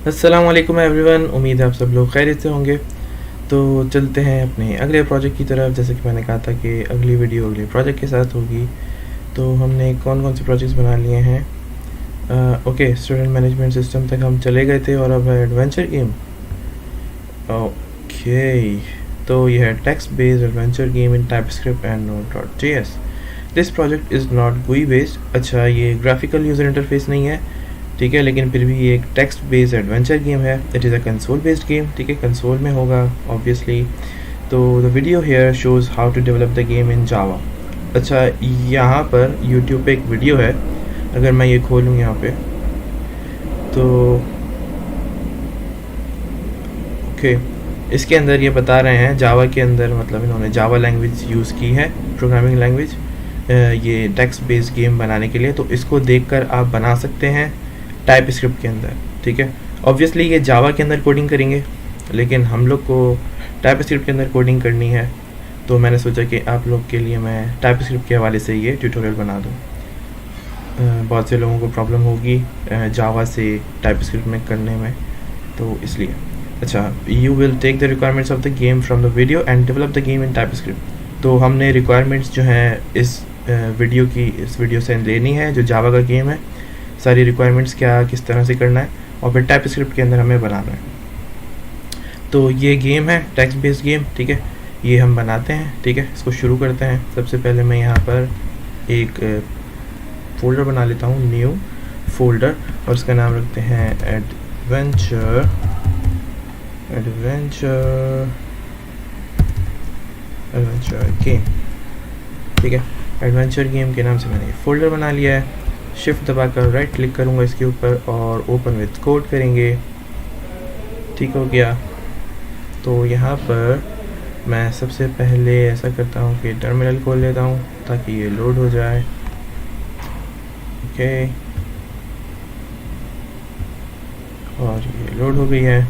अस्सलाम वालेकुम एवरीवन, उम्मीद है आप सब लोग खैरियत से होंगे। तो चलते हैं अपने अगले प्रोजेक्ट की तरफ। जैसे कि मैंने कहा था कि अगली वीडियो अगले प्रोजेक्ट के साथ होगी। तो हमने कौन कौन से प्रोजेक्ट्स बना लिए हैं। ओके, स्टूडेंट मैनेजमेंट सिस्टम तक हम चले गए थे और अब है एडवेंचर गेम। ओके, तो यह है text based adventure game in TypeScript and Node.js। This project is not GUI based. अच्छा, ये ग्राफिकल यूज़र इंटरफेस नहीं है, ठीक है, लेकिन फिर भी ये एक टेक्स्ट बेस्ड एडवेंचर गेम है। It is a console based game, ठीक है, कंसोल में होगा ऑब्वियसली। तो the video here shows how to develop the game in Java. अच्छा, यहाँ पर यूट्यूब पे एक वीडियो है, अगर मैं ये खोलूँ यहाँ पे तो ओके, इसके अंदर ये बता रहे हैं जावा के अंदर, मतलब इन्होंने जावा लैंग्वेज यूज़ की है, प्रोग्रामिंग लैंग्वेज, ये टेक्स्ट बेस्ड गेम बनाने के लिए। तो इसको देखकर आप बना सकते हैं टाइप स्क्रिप्ट के अंदर, ठीक है। ऑब्वियसली ये जावा के अंदर कोडिंग करेंगे, लेकिन हम लोग को टाइप स्क्रिप्ट के अंदर कोडिंग करनी है। तो मैंने सोचा कि आप लोग के लिए मैं टाइप स्क्रिप्ट के हवाले से ये ट्यूटोरियल बना दूँ। बहुत से लोगों को प्रॉब्लम होगी जावा से टाइप स्क्रिप्ट में करने में, तो इसलिए। अच्छा, you will take the requirements of the game from the video and develop the game in TypeScript. तो हमने रिक्वायरमेंट्स जो हैं इस वीडियो से लेनी है, जो जावा का गेम है, सारी रिक्वायरमेंट्स क्या किस तरह से करना है, और फिर टाइप स्क्रिप्ट के अंदर हमें बनाना है। तो ये गेम है टेक्स्ट बेस्ड गेम, ठीक है, ये हम बनाते हैं, ठीक है। इसको शुरू करते हैं। सबसे पहले मैं यहाँ पर एक फ़ोल्डर बना लेता हूँ, न्यू फोल्डर, और उसका नाम रखते हैं एडवेंचर गेम, ठीक है। एडवेंचर गेम के नाम से मैंने फ़ोल्डर बना लिया है। शिफ्ट दबाकर राइट क्लिक करूँगा इसके ऊपर और ओपन विथ कोड करेंगे, ठीक हो गया। तो यहाँ पर मैं सबसे पहले ऐसा करता हूँ कि टर्मिनल खोल लेता हूँ ताकि ये लोड हो जाए। ओके, और ये लोड हो गई है,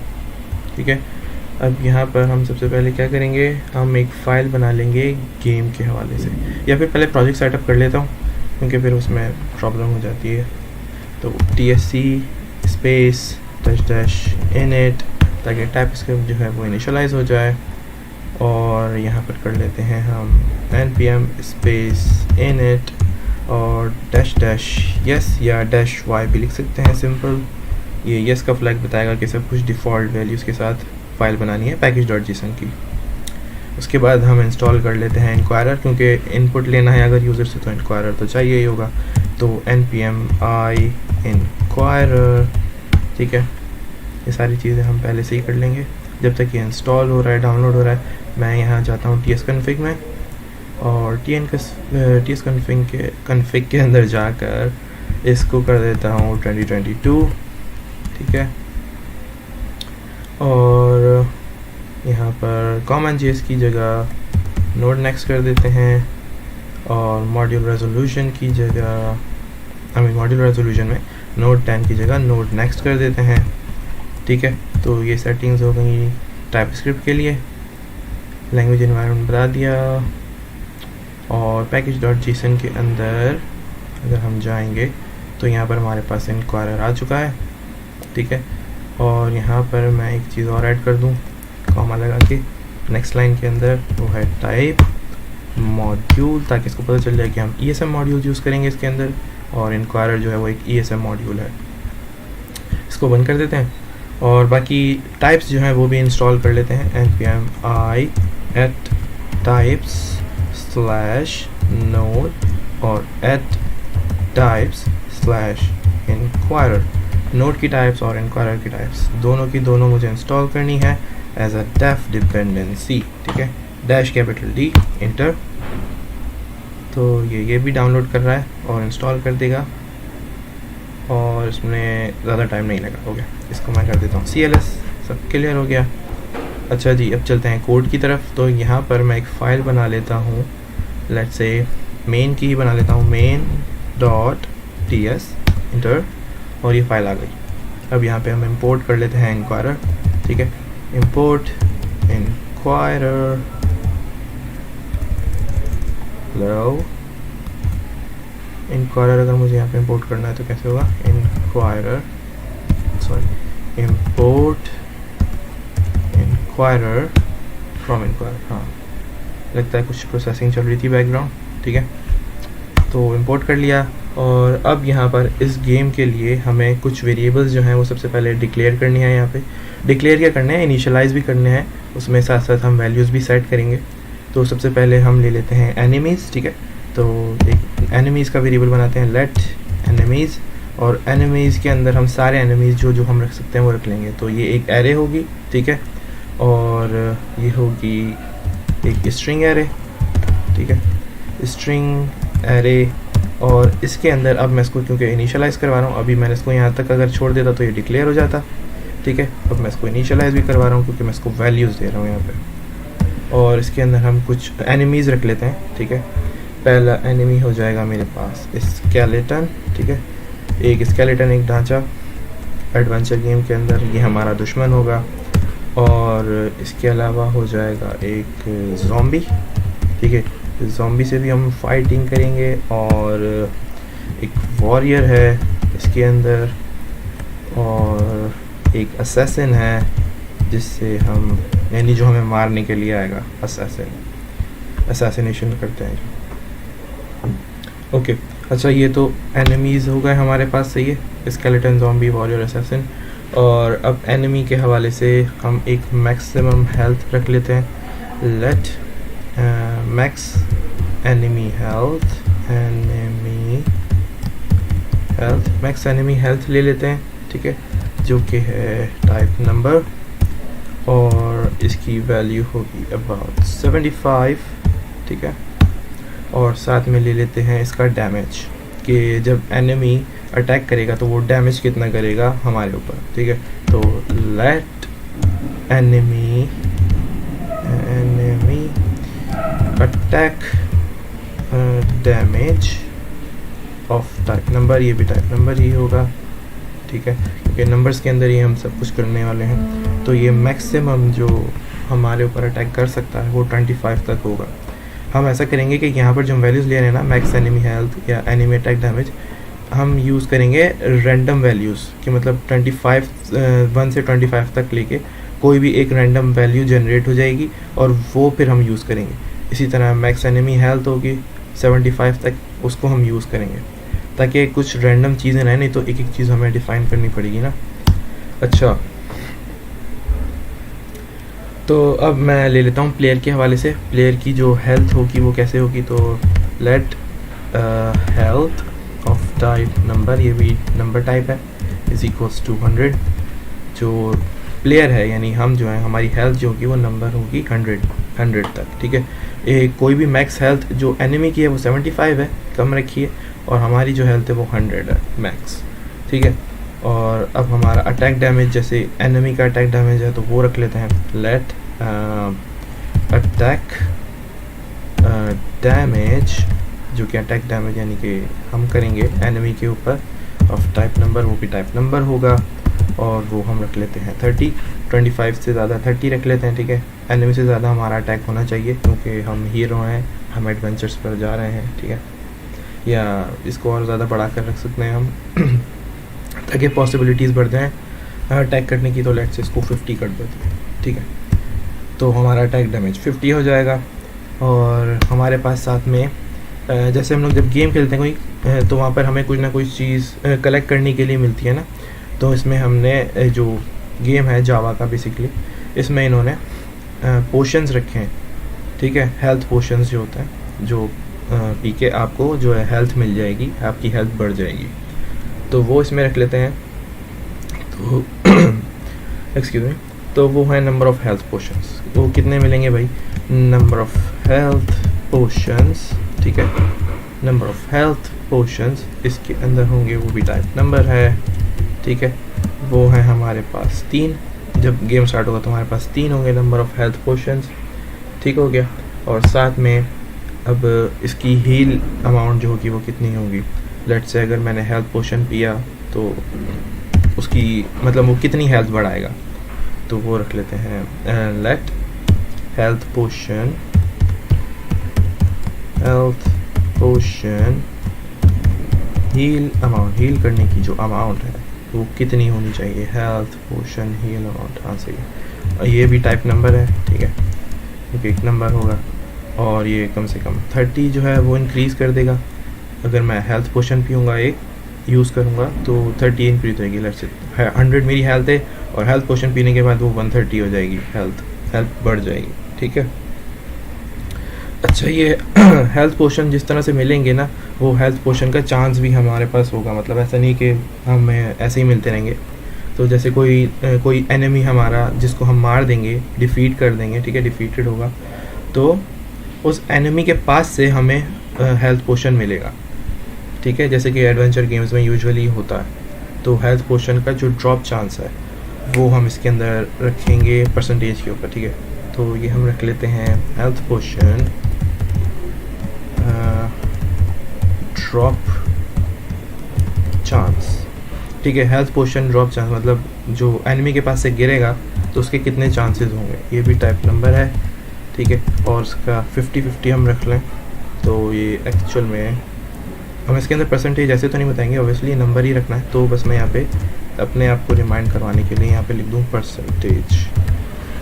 ठीक है। अब यहाँ पर हम सबसे पहले क्या करेंगे, हम एक फ़ाइल बना लेंगे गेम के हवाले से, या फिर पहले प्रोजेक्ट सेटअप कर लेता हूँ क्योंकि फिर उसमें प्रॉब्लम हो जाती है। तो TSC स्पेस -- init, ताकि टाइप स्क्रिप्ट जो है वो इनिशियलाइज हो जाए। और यहाँ पर कर लेते हैं हम npm स्पेस init और -- yes या -y भी लिख सकते हैं, सिंपल। ये yes का फ्लैग बताएगा कि सब कुछ डिफ़ॉल्ट वैल्यूज़ के साथ फ़ाइल बनानी है package.json की। उसके बाद हम इंस्टॉल कर लेते हैं इंक्वायरर, क्योंकि इनपुट लेना है अगर यूज़र से तो इंक्वायरर तो चाहिए ही होगा। तो npm i इंक्वायरर, ठीक है। ये सारी चीज़ें हम पहले से ही कर लेंगे। जब तक ये इंस्टॉल हो रहा है, डाउनलोड हो रहा है, मैं यहाँ जाता हूँ tsconfig में, और tsconfig के अंदर जाकर इसको कर देता हूँ 2022, ठीक है। और यहाँ पर common.js की जगह नोड नेक्स्ट कर देते हैं, और मॉड्यूल रेजोल्यूशन की जगह मॉड्यूल रेजोल्यूशन में नोड 10 की जगह नोड नेक्स्ट कर देते हैं, ठीक है। तो ये सेटिंग्स हो गई टाइप स्क्रिप्ट के लिए। लैंग्वेज एनवायरनमेंट बता दिया, और package.json के अंदर अगर हम जाएंगे तो यहाँ पर हमारे पास इंक्वायरर आ चुका है, ठीक है। और यहाँ पर मैं एक चीज़ और ऐड कर दूँ कॉमा लगा के नेक्स्ट लाइन के अंदर, वो है टाइप मॉड्यूल, ताकि इसको पता चल जाए कि हम ESM मॉड्यूल यूज़ करेंगे इसके अंदर, और इंक्वायरर जो है वो एक ESM मॉड्यूल है। इसको बंद कर देते हैं, और बाकी टाइप्स जो हैं वो भी इंस्टॉल कर लेते हैं। npm i at types / node और at types / inquirer। नोड की टाइप्स और इंक्वायरर की टाइप्स दोनों की दोनों मुझे इंस्टॉल करनी है एज अ डेफ डिपेंडेंसी, ठीक है। -D inter. तो ये भी डाउनलोड कर रहा है और इंस्टॉल कर देगा, और इसमें ज़्यादा टाइम नहीं लगा। हो गया, इसको मैं कर देता हूँ CLS, सब क्लियर हो गया। अच्छा जी, अब चलते हैं कोड की तरफ। तो यहाँ पर मैं एक फ़ाइल बना लेता हूँ, लेट्स से मेन की ही बना लेता हूँ, main.ts इंटर, और ये फाइल आ गई। अब यहाँ पे हम इंपोर्ट कर लेते हैं इंक्वायरर, ठीक है। इंपोर्ट इंक्वायरर, लो इंक्वायरर अगर मुझे यहाँ पे इंपोर्ट करना है तो कैसे होगा, inquirer import inquirer from inquirer, हाँ लगता है कुछ प्रोसेसिंग चल रही थी बैकग्राउंड, ठीक है। तो इंपोर्ट कर लिया और अब यहाँ पर इस गेम के लिए हमें कुछ वेरिएबल्स जो हैं वो सबसे पहले डिक्लेयर करनी है। यहाँ पे डिक्लेयर क्या करने हैं, इनिशियलाइज भी करने हैं, उसमें साथ साथ हम वैल्यूज़ भी सेट करेंगे। तो सबसे पहले हम ले लेते हैं एनिमीज़, ठीक है। तो एक एनिमीज़ का वेरिएबल बनाते हैं लेट एनिमीज़, और एनिमीज़ के अंदर हम सारे एनिमीज़ जो हम रख सकते हैं वो रख लेंगे। तो ये एक एरे होगी, ठीक है, और ये होगी एक स्ट्रिंग एरे, ठीक है, स्ट्रिंग एरे। और इसके अंदर अब मैं इसको क्योंकि इनिशियलाइज करवा रहा हूँ, अभी मैंने इसको यहाँ तक अगर छोड़ देता तो ये डिक्लेयर हो जाता, ठीक है। अब मैं इसको इनिशियलाइज भी करवा रहा हूँ क्योंकि मैं इसको वैल्यूज़ दे रहा हूँ यहाँ पे। और इसके अंदर हम कुछ एनिमीज़ रख लेते हैं, ठीक है। पहला एनिमी हो जाएगा मेरे पास स्केलेटन, ठीक है, एक स्केलेटन, एक ढांचा। एडवेंचर गेम के अंदर ये हमारा दुश्मन होगा। और इसके अलावा हो जाएगा एक ज़ॉम्बी, ठीक है, ज़ॉम्बी से भी हम फाइटिंग करेंगे। और एक वॉरियर है इसके अंदर, और एक असैसिन है जिससे हम यानी जो हमें मारने के लिए आएगा, असैसिनेशन करते हैं। ओके, अच्छा ये तो एनिमीज़ हो गए हमारे पास, सही है, स्केलेटन, ज़ॉम्बी, वॉरियर, असैसिन। और अब एनिमी के हवाले से हम एक मैक्सिमम हेल्थ रख लेते हैं, let max enemy health, max enemy health ले लेते हैं, ठीक है, जो कि है टाइप नंबर, और इसकी वैल्यू होगी अबाउट 75, ठीक है। और साथ में ले लेते हैं इसका डैमेज, कि जब एनिमी अटैक करेगा तो वो डैमेज कितना करेगा हमारे ऊपर, ठीक है। तो let enemy attack damage of type number, ये भी टाइप नंबर ही होगा, ठीक है, क्योंकि नंबर्स के अंदर ही हम सब कुछ करने वाले हैं। तो ये मैक्सिमम जो हमारे ऊपर अटैक कर सकता है वो 25 तक होगा। हम ऐसा करेंगे कि यहाँ पर जो हम वैल्यूज़ ले रहे हैं ना, मैक्स एनिमी हेल्थ या एनिमी अटैक डैमेज, हम यूज़ करेंगे रैंडम वैल्यूज़, कि मतलब 1 से 25 तक लेके कोई भी एक रैंडम वैल्यू जनरेट हो जाएगी और वो फिर हम यूज़ करेंगे। इसी तरह मैक्स एनिमी हेल्थ होगी 75 तक, उसको हम यूज़ करेंगे ताकि कुछ रैंडम चीज़ें रहें, नहीं तो एक एक चीज़ हमें डिफ़ाइन करनी पड़ेगी ना। अच्छा, तो अब मैं ले लेता हूँ प्लेयर के हवाले से, प्लेयर की जो हेल्थ होगी वो कैसे होगी। तो let health of type number, ये भी नंबर टाइप है, इज इक्वल्स टू 100। जो प्लेयर है यानी हम जो है, हमारी हेल्थ जो होगी वो नंबर होगी 100 तक, ठीक है। कोई भी मैक्स हेल्थ जो एनिमी की है वो 75 है, कम रखिए, और हमारी जो हेल्थ है वो 100 है मैक्स, ठीक है। और अब हमारा अटैक डैमेज, जैसे एनिमी का अटैक डैमेज है तो वो रख लेते हैं, लेट अटैक डैमेज, जो कि अटैक डैमेज यानी कि हम करेंगे एनिमी के ऊपर, ऑफ टाइप नंबर, वो भी टाइप नंबर होगा, और वो हम रख लेते हैं 30। 25 से ज़्यादा 30 रख लेते हैं, ठीक है। एनिमी से ज़्यादा हमारा अटैक होना चाहिए क्योंकि हम हीरो हैं, हम एडवेंचर्स पर जा रहे हैं, ठीक है। या इसको और ज़्यादा बढ़ा कर रख सकते हैं हम ताकि पॉसिबिलिटीज़ बढ़ जाएँ अटैक करने की। तो लेट्स से इसको 50 कर देते हैं, ठीक है। तो हमारा अटैक डैमेज 50 हो जाएगा। और हमारे पास साथ में जैसे हम लोग जब गेम खेलते हैं कोई, तो वहाँ पर हमें कुछ ना कुछ चीज़ कलेक्ट करने के लिए मिलती है ना। तो इसमें हमने जो गेम है जावा का बेसिकली, इसमें इन्होंने पोशंस रखे हैं, ठीक है, हेल्थ पोशंस जो होता है, जो पी के आपको जो है हेल्थ मिल जाएगी, आपकी हेल्थ बढ़ जाएगी, तो वो इसमें रख लेते हैं। तो एक्सक्यूज मी, तो वो है नंबर ऑफ़ हेल्थ पोशंस। वो कितने मिलेंगे भाई, नंबर ऑफ़ हेल्थ पोशंस, ठीक है, नंबर ऑफ़ हेल्थ पोशंस इसके अंदर होंगे, वो भी टाइप नंबर है, ठीक है। वो है हमारे पास 3, जब गेम स्टार्ट होगा तो हमारे पास 3 होंगे नंबर ऑफ़ हेल्थ पोशंस, ठीक हो गया। और साथ में अब इसकी हील अमाउंट जो होगी वो कितनी होगी, लेट्स से अगर मैंने हेल्थ पोशन पिया तो उसकी मतलब वो कितनी हेल्थ बढ़ाएगा, तो वो रख लेते हैं लेट हेल्थ पोशन हील अमाउंट, हील करने की जो अमाउंट है तो कितनी होनी चाहिए, हेल्थ पोशन हील अमाउंट, हाँ सही है। और ये भी टाइप नंबर है, ठीक है, क्योंकि एक नंबर होगा। और ये कम से कम 30 जो है वो इंक्रीज़ कर देगा। अगर मैं हेल्थ पोशन पीऊँगा एक यूज़ करूँगा तो 30 इंक्रीज होएगी। लेट्स से 100 मेरी हेल्थ है और हेल्थ पोशन पीने के बाद वो 130 हो जाएगी, हेल्थ बढ़ जाएगी, ठीक है। अच्छा, ये हेल्थ पोशन जिस तरह से मिलेंगे ना, वो हेल्थ पोशन का चांस भी हमारे पास होगा, मतलब ऐसा नहीं कि हमें ऐसे ही मिलते रहेंगे। तो जैसे कोई एनिमी हमारा जिसको हम मार देंगे, डिफीट कर देंगे, ठीक है, डिफीटेड होगा, तो उस एनिमी के पास से हमें हेल्थ पोशन मिलेगा, ठीक है, जैसे कि एडवेंचर गेम्स में यूजुअली होता है। तो हेल्थ पोशन का जो ड्रॉप चांस है वो हम इसके अंदर रखेंगे परसेंटेज के ऊपर, ठीक है। तो ये हम रख लेते हैं हेल्थ पोशन ड्रॉप चांस, ठीक है। हेल्थ पोशन ड्रॉप चांस मतलब जो एनिमी के पास से गिरेगा तो उसके कितने चांसेस होंगे, ये भी टाइप नंबर है, ठीक है। और उसका 50-50 हम रख लें। तो ये एक्चुअल में हम इसके अंदर परसेंटेज ऐसे तो नहीं बताएंगे, ऑब्वियसली नंबर ही रखना है। तो बस मैं यहाँ पे अपने आप को रिमाइंड करवाने के लिए यहाँ पे लिख दूँ परसेंटेज,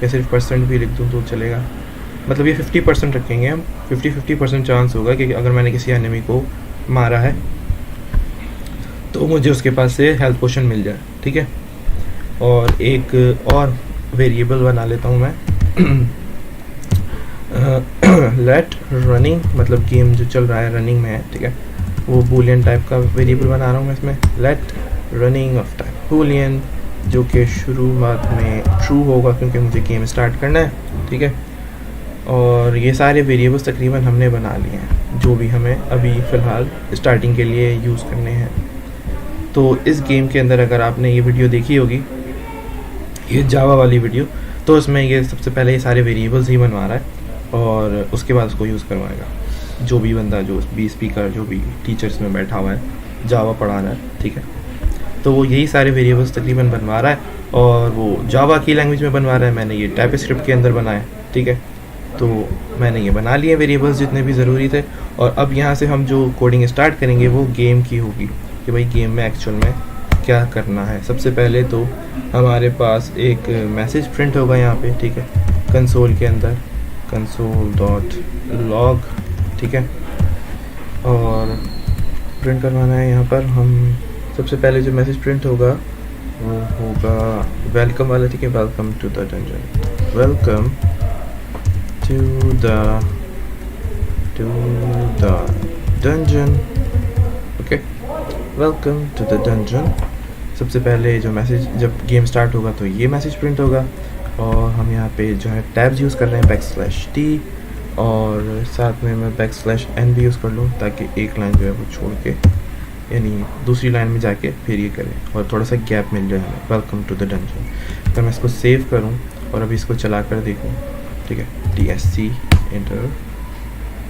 या सिर्फ परसेंट भी लिख दूँ तो चलेगा। मतलब ये 50% रखेंगे हम, 50% चांस होगा कि अगर मैंने किसी एनिमी को मारा है तो मुझे उसके पास से हेल्थ पोशन मिल जाए, ठीक है। और एक और वेरिएबल बना लेता हूँ मैं लेट रनिंग, मतलब गेम जो चल रहा है रनिंग में है, ठीक है, वो बूलियन टाइप का वेरिएबल बना रहा हूँ मैं इसमें। Let running of type boolean, जो कि शुरुआत में ट्रू होगा क्योंकि मुझे गेम स्टार्ट करना है, ठीक है। और ये सारे वेरिएबल्स तकरीबन हमने बना लिए हैं जो भी हमें अभी फ़िलहाल स्टार्टिंग के लिए यूज़ करने हैं। तो इस गेम के अंदर अगर आपने ये वीडियो देखी होगी, ये जावा वाली वीडियो, तो उसमें ये सबसे पहले ये सारे वेरिएबल्स ही बनवा रहा है और उसके बाद उसको यूज़ करवाएगा जो भी बंदा, जो भी स्पीकर, जो भी टीचर्स में बैठा हुआ है, जावा पढ़ा रहा है, ठीक है। तो वो यही सारे वेरिएबल्स तकरीबन बनवा रहा है और वो जावा की लैंग्वेज में बनवा रहा है। मैंने ये टाइपस्क्रिप्ट के अंदर बनाया, ठीक है। तो मैंने ये बना लिए वेरिएबल्स जितने भी ज़रूरी थे। और अब यहाँ से हम जो कोडिंग स्टार्ट करेंगे वो गेम की होगी कि भाई गेम में एक्चुअल में क्या करना है। सबसे पहले तो हमारे पास एक मैसेज प्रिंट होगा यहाँ पे, ठीक है, कंसोल के अंदर, console.log, ठीक है। और प्रिंट करवाना है यहाँ पर हम, सबसे पहले जो मैसेज प्रिंट होगा वो होगा वेलकम वाला, ठीक है, welcome to the dungeon, welcome to the dungeon, okay, welcome to the dungeon. सबसे पहले जो मैसेज, जब गेम स्टार्ट होगा तो ये मैसेज प्रिंट होगा। और हम यहाँ पे जो है टैब्स यूज़ कर रहे हैं, \t, और साथ में मैं \n भी यूज़ कर लूँ ताकि एक लाइन जो है वो छोड़ के, यानी दूसरी लाइन में जाके फिर ये करें और थोड़ा सा गैप मिल जाए हमें, वेलकम टू द डंजन। तो मैं इसको सेव करूँ और अभी इसको चला कर देखूँ, ठीक है, TSC एंटर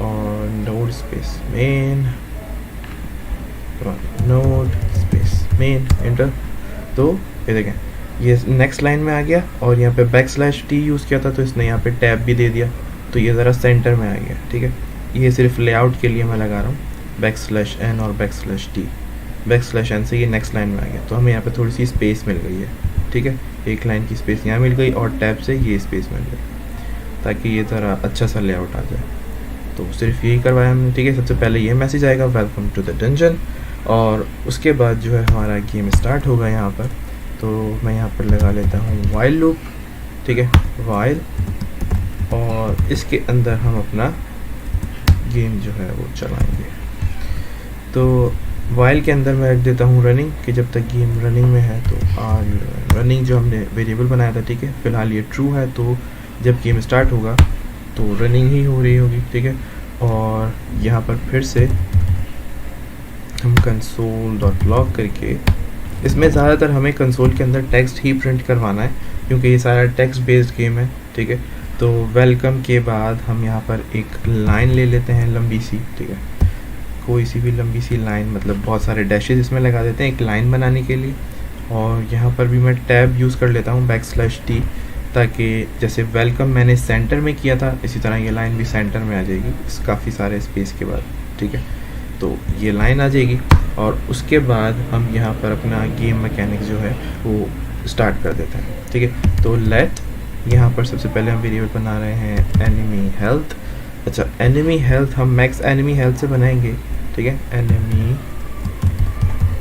और node space main, node space main enter. तो ये देखें ये नेक्स्ट लाइन में आ गया और यहाँ पे \t यूज़ किया था तो इसने यहाँ पे टैब भी दे दिया, तो ये ज़रा सेंटर में आ गया, ठीक है। ये सिर्फ लेआउट के लिए मैं लगा रहा हूँ \n और \t, \n से ये नेक्स्ट लाइन में आ गया, तो हमें यहाँ पे थोड़ी सी स्पेस मिल गई है, ठीक है, एक लाइन की स्पेस यहाँ मिल गई और टैब से ये स्पेस मिल गई ताकि ये ज़रा अच्छा सा लेआउट आ जाए। तो सिर्फ यही करवाया हमने, ठीक है। सबसे पहले ये मैसेज आएगा वेलकम टू द डंजन और उसके बाद जो है हमारा गेम स्टार्ट होगा यहाँ पर। तो मैं यहाँ पर लगा लेता हूँ वाइल लूप, ठीक है, वाइल, और इसके अंदर हम अपना गेम जो है वो चलाएंगे। तो वाइल के अंदर मैं रख देता हूँ रनिंग, कि जब तक गेम रनिंग में है तो रनिंग जो हमने वेरिएबल बनाया था, ठीक है, फ़िलहाल ये ट्रू है, तो जब गेम स्टार्ट होगा तो रनिंग ही हो रही होगी, ठीक है। और यहाँ पर फिर से हम console.log करके, इसमें ज़्यादातर हमें कंसोल के अंदर टेक्स्ट ही प्रिंट करवाना है क्योंकि ये सारा टेक्स्ट बेस्ड गेम है, ठीक है। तो वेलकम के बाद हम यहाँ पर एक लाइन ले लेते हैं लंबी सी, ठीक है, कोई सी भी लंबी सी लाइन, मतलब बहुत सारे डैशेज इसमें लगा देते हैं एक लाइन बनाने के लिए। और यहाँ पर भी मैं टैब यूज़ कर लेता हूँ \t, ताकि जैसे वेलकम मैंने सेंटर में किया था इसी तरह ये लाइन भी सेंटर में आ जाएगी काफ़ी सारे स्पेस के बाद, ठीक है। तो ये लाइन आ जाएगी और उसके बाद हम यहाँ पर अपना गेम मैकेनिक जो है वो स्टार्ट कर देते हैं, ठीक है। तो लेट यहाँ पर सबसे पहले हम वेरिएबल बना रहे हैं एनिमी हेल्थ। अच्छा, एनिमी हेल्थ हम मैक्स एनिमी हेल्थ से बनाएंगे, ठीक है, एनिमी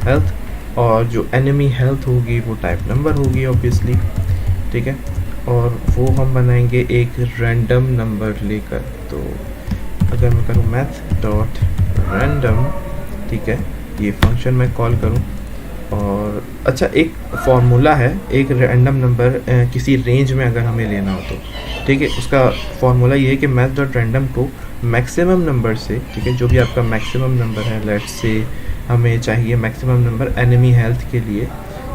हेल्थ। और जो एनिमी हेल्थ होगी वो टाइप नंबर होगी ऑब्वियसली, ठीक है। और वो हम बनाएंगे एक रैंडम नंबर लेकर। तो अगर मैं करूँ मैथ डॉट रैंडम, ठीक है, ये फंक्शन मैं कॉल करूँ। और अच्छा, एक फार्मूला है, एक रैंडम नंबर किसी रेंज में अगर हमें लेना हो तो, ठीक है, उसका फार्मूला ये है कि मैथ डॉट रैंडम को मैक्सिमम नंबर से, ठीक है, जो भी आपका मैक्सिमम नंबर है, लेट्स से हमें चाहिए मैक्सिमम नंबर एनिमी हेल्थ के लिए,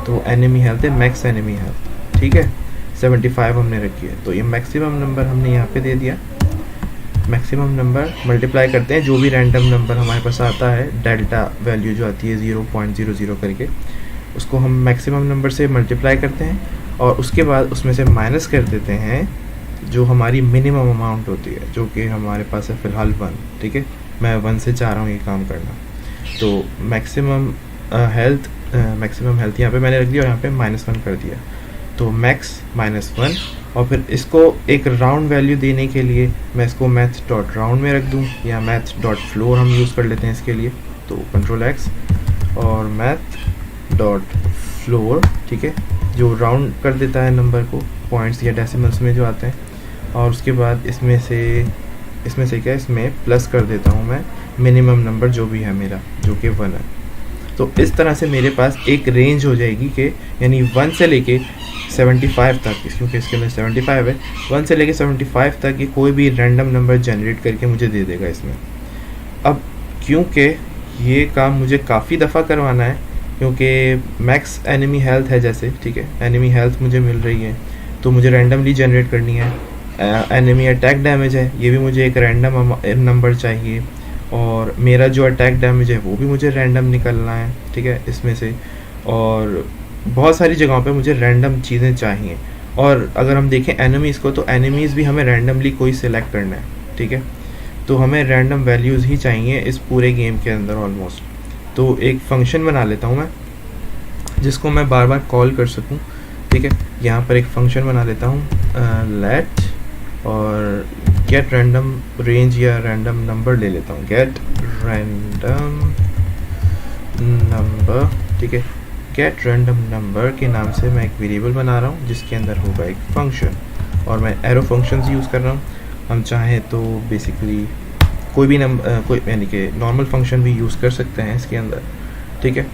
तो एनिमी हेल्थ है मैक्स एनिमी हेल्थ, ठीक है, 75 हमने रखी है। तो ये मैक्सिमम नंबर हमने यहाँ पे दे दिया। मैक्सिमम नंबर मल्टीप्लाई करते हैं जो भी रैंडम नंबर हमारे पास आता है, डेल्टा वैल्यू जो आती है 0.00 करके, उसको हम मैक्सिमम नंबर से मल्टीप्लाई करते हैं और उसके बाद उसमें से माइनस कर देते हैं जो हमारी मिनिमम अमाउंट होती है, जो कि हमारे पास है फ़िलहाल 1, ठीक है। मैं 1 से चाह रहा हूँ ये काम करना। तो मैक्सिमम हेल्थ यहाँ पे मैंने रख दिया और यहाँ पे -1 कर दिया। तो मैक्स -1, और फिर इसको एक राउंड वैल्यू देने के लिए मैं इसको मैथ डॉट राउंड में रख दूँ, या मैथ डॉट फ्लोर हम यूज़ कर लेते हैं इसके लिए। तो Ctrl+X और मैथ डॉट फ्लोर, ठीक है, जो राउंड कर देता है नंबर को पॉइंट्स या डेसिमल्स में जो आते हैं। और उसके बाद इसमें से क्या, इसमें प्लस कर देता हूँ मैं मिनिमम नंबर जो भी है मेरा, जो कि 1 है। तो इस तरह से मेरे पास एक रेंज हो जाएगी कि यानी 1 से लेके 75 तक, क्योंकि इसके अंदर 75 है, 1 से लेके 75 तक ये कोई भी रैंडम नंबर जनरेट करके मुझे दे देगा इसमें। अब क्योंकि ये काम मुझे काफ़ी दफ़ा करवाना है, क्योंकि मैक्स एनिमी हेल्थ है जैसे, ठीक है, एनिमी हेल्थ मुझे मिल रही है तो मुझे रैंडमली जनरेट करनी है। एनिमी अटैक डैमेज है, ये भी मुझे एक रैंडम नंबर चाहिए, और मेरा जो अटैक डैमेज है वो भी मुझे रैंडम निकलना है, ठीक है, इसमें से। और बहुत सारी जगहों पे मुझे रैंडम चीज़ें चाहिए। और अगर हम देखें एनिमीज़ को, तो एनिमीज़ भी हमें रैंडमली कोई सिलेक्ट करना है, ठीक है। तो हमें रैंडम वैल्यूज़ ही चाहिए इस पूरे गेम के अंदर ऑलमोस्ट। तो एक फंक्शन बना लेता हूँ मैं जिसको मैं बार बार कॉल कर सकूँ, ठीक है। यहाँ पर एक फंक्शन बना लेता हूँ लेट, और गेट रैंडम रेंज या रैंडम नंबर ले लेता हूँ, गेट रैंडम नंबर, ठीक है। गेट रैंडम नंबर के नाम से मैं एक वेरिएबल बना रहा हूँ जिसके अंदर होगा एक फंक्शन, और मैं एरो फंक्शंस यूज़ कर रहा हूँ। हम चाहें तो बेसिकली कोई भी कोई यानी कि नॉर्मल फंक्शन भी यूज़ कर सकते हैं इसके अंदर, ठीक है।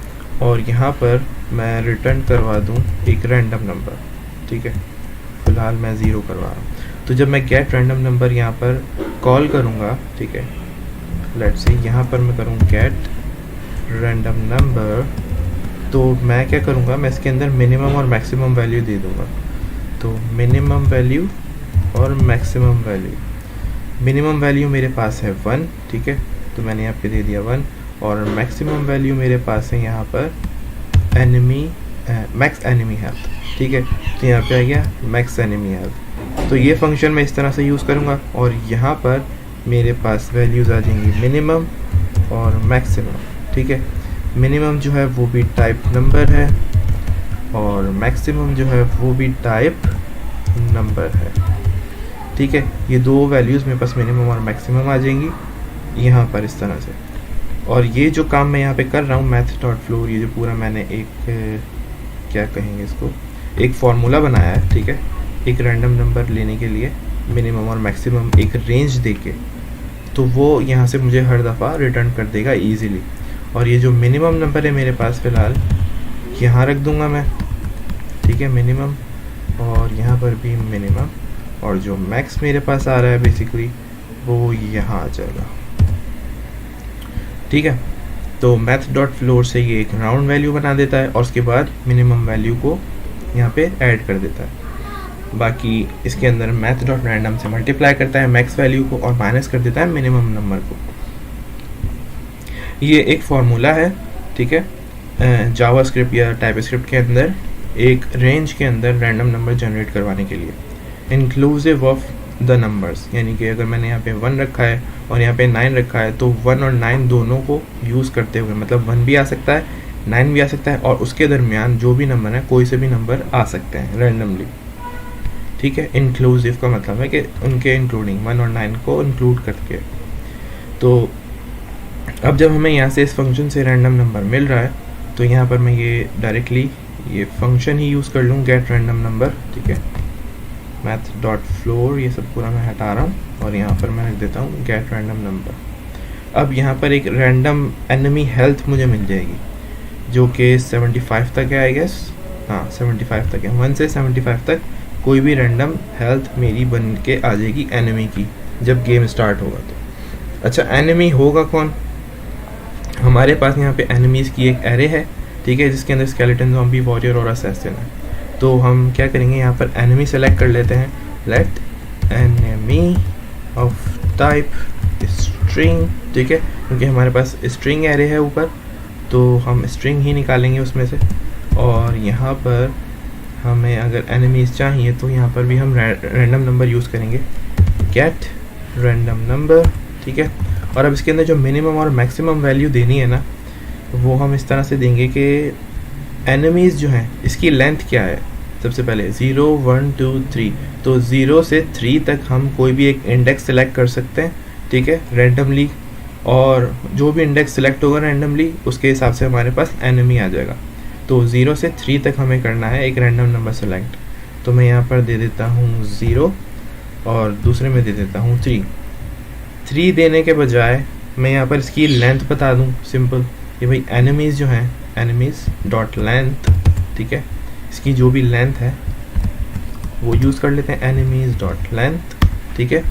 और यहाँ पर मैं रिटर्न करवा दूँ एक रैंडम नंबर, ठीक है, फ़िलहाल मैं 0 करवा रहा हूँ। तो जब मैं गेट रैंडम नंबर यहाँ पर कॉल करूँगा, ठीक है, लेट्स से यहाँ पर मैं करूँ गेट रैंडम नंबर, तो मैं क्या करूँगा, मैं इसके अंदर मिनिमम और मैक्सिमम वैल्यू दे दूँगा। तो मिनिमम वैल्यू और मैक्सिमम वैल्यू, मिनिमम वैल्यू मेरे पास है 1, ठीक है, तो मैंने यहाँ पे दे दिया 1, और मैक्सिमम वैल्यू मेरे पास है यहाँ पर मैक्स एनिमी हेल्थ, ठीक है। तो यहाँ पे आ गया मैक्स एनिमी हेल्थ। तो ये फंक्शन मैं इस तरह से यूज़ करूँगा, और यहाँ पर मेरे पास वैल्यूज़ आ जाएंगी मिनिमम और मैक्सिमम, ठीक है। मिनिमम जो है वो भी टाइप नंबर है, और मैक्सिमम जो है वो भी टाइप नंबर है, ठीक है। ये दो वैल्यूज़ मेरे पास मिनिमम और मैक्सिमम आ जाएंगी यहाँ पर इस तरह से। और ये जो काम मैं यहाँ पे कर रहा हूँ मैथ डॉट फ्लोर, ये जो पूरा मैंने एक क्या कहेंगे इसको, एक फार्मूला बनाया है, ठीक है, एक रैंडम नंबर लेने के लिए मिनिमम और मैक्सिमम एक रेंज देके, तो वो यहाँ से मुझे हर दफ़ा रिटर्न कर देगा ईज़िली। और ये जो मिनिमम नंबर है मेरे पास फ़िलहाल यहाँ रख दूँगा मैं, ठीक है, मिनिमम, और यहाँ पर भी मिनिमम, और जो मैक्स मेरे पास आ रहा है बेसिकली वो यहाँ आ जाएगा, ठीक है। तो मैथ डॉट फ्लोर से ये एक राउंड वैल्यू बना देता है और उसके बाद मिनिमम वैल्यू को यहाँ पे ऐड कर देता है। बाकी इसके अंदर मैथ डॉट रैंडम से मल्टीप्लाई करता है मैक्स वैल्यू को और माइनस कर देता है मिनिमम नंबर को। ये एक फार्मूला है, ठीक है, जावास्क्रिप्ट या टाइपस्क्रिप्ट के अंदर एक रेंज के अंदर रैंडम नंबर जनरेट करवाने के लिए। इंक्लूसिव ऑफ द नंबर्स, यानी कि अगर मैंने यहाँ पे 1 रखा है और यहाँ पे 9 रखा है तो 1 और 9 दोनों को यूज़ करते हुए, मतलब 1 भी आ सकता है, 9 भी आ सकता है, और उसके दरमियान जो भी नंबर है कोई से भी नंबर आ सकते हैं रैंडमली, ठीक है। इंक्लूसिव का मतलब है कि उनके इंक्लूडिंग 1 और 9 को इंक्लूड करके। तो अब जब हमें यहाँ से इस फंक्शन से रैंडम नंबर मिल रहा है तो यहाँ पर मैं ये डायरेक्टली ये फंक्शन ही यूज़ कर लूँ, गेट रैंडम नंबर, ठीक है। मैथ डॉट फ्लोर ये सब पूरा मैं हटा रहा हूँ और यहाँ पर मैं रख देता हूँ गेट रैंडम नंबर। अब यहाँ पर एक रैंडम एनिमी हेल्थ मुझे मिल जाएगी जो कि 75 तक है आई गेस, हाँ 75 तक है, 1 से 75 तक कोई भी रैंडम हेल्थ मेरी बन के आ जाएगी एनिमी की जब गेम स्टार्ट होगा। तो अच्छा, एनिमी होगा कौन? हमारे पास यहाँ पे एनिमीज़ की एक एरे है, ठीक है, जिसके अंदर स्केलेटन, ज़ॉम्बी, वॉरियर और असैसिन है। तो हम क्या करेंगे, यहाँ पर एनिमी सेलेक्ट कर लेते हैं, let enemy of type string, ठीक है, क्योंकि हमारे पास स्ट्रिंग एरे है ऊपर, तो हम स्ट्रिंग ही निकालेंगे उसमें से। और यहाँ पर हमें अगर एनिमीज़ चाहिए तो यहाँ पर भी हम रैंडम नंबर यूज़ करेंगे, गेट रैंडम नंबर, ठीक है। और अब इसके अंदर जो मिनिमम और मैक्सिमम वैल्यू देनी है ना, वो हम इस तरह से देंगे कि एनिमीज़ जो हैं इसकी लेंथ क्या है। सबसे पहले 0 1 2 3, तो 0 से 3 तक हम कोई भी एक इंडेक्स सेलेक्ट कर सकते हैं, ठीक है, रैंडमली, और जो भी इंडेक्स सेलेक्ट होगा रैंडमली उसके हिसाब से हमारे पास एनिमी आ जाएगा। तो 0 से 3 तक हमें करना है एक रैंडम नंबर सेलेक्ट। तो मैं यहाँ पर दे देता हूँ 0 और दूसरे में दे देता हूँ 3। 3 देने के बजाय मैं यहाँ पर इसकी लेंथ बता दूँ, सिंपल, कि भाई एनिमीज़ जो हैं, एनिमीज़ डॉट लेंथ, ठीक है, इसकी जो भी लेंथ है वो यूज़ कर लेते हैं, एनिमीज़ डॉट लेंथ, ठीक है,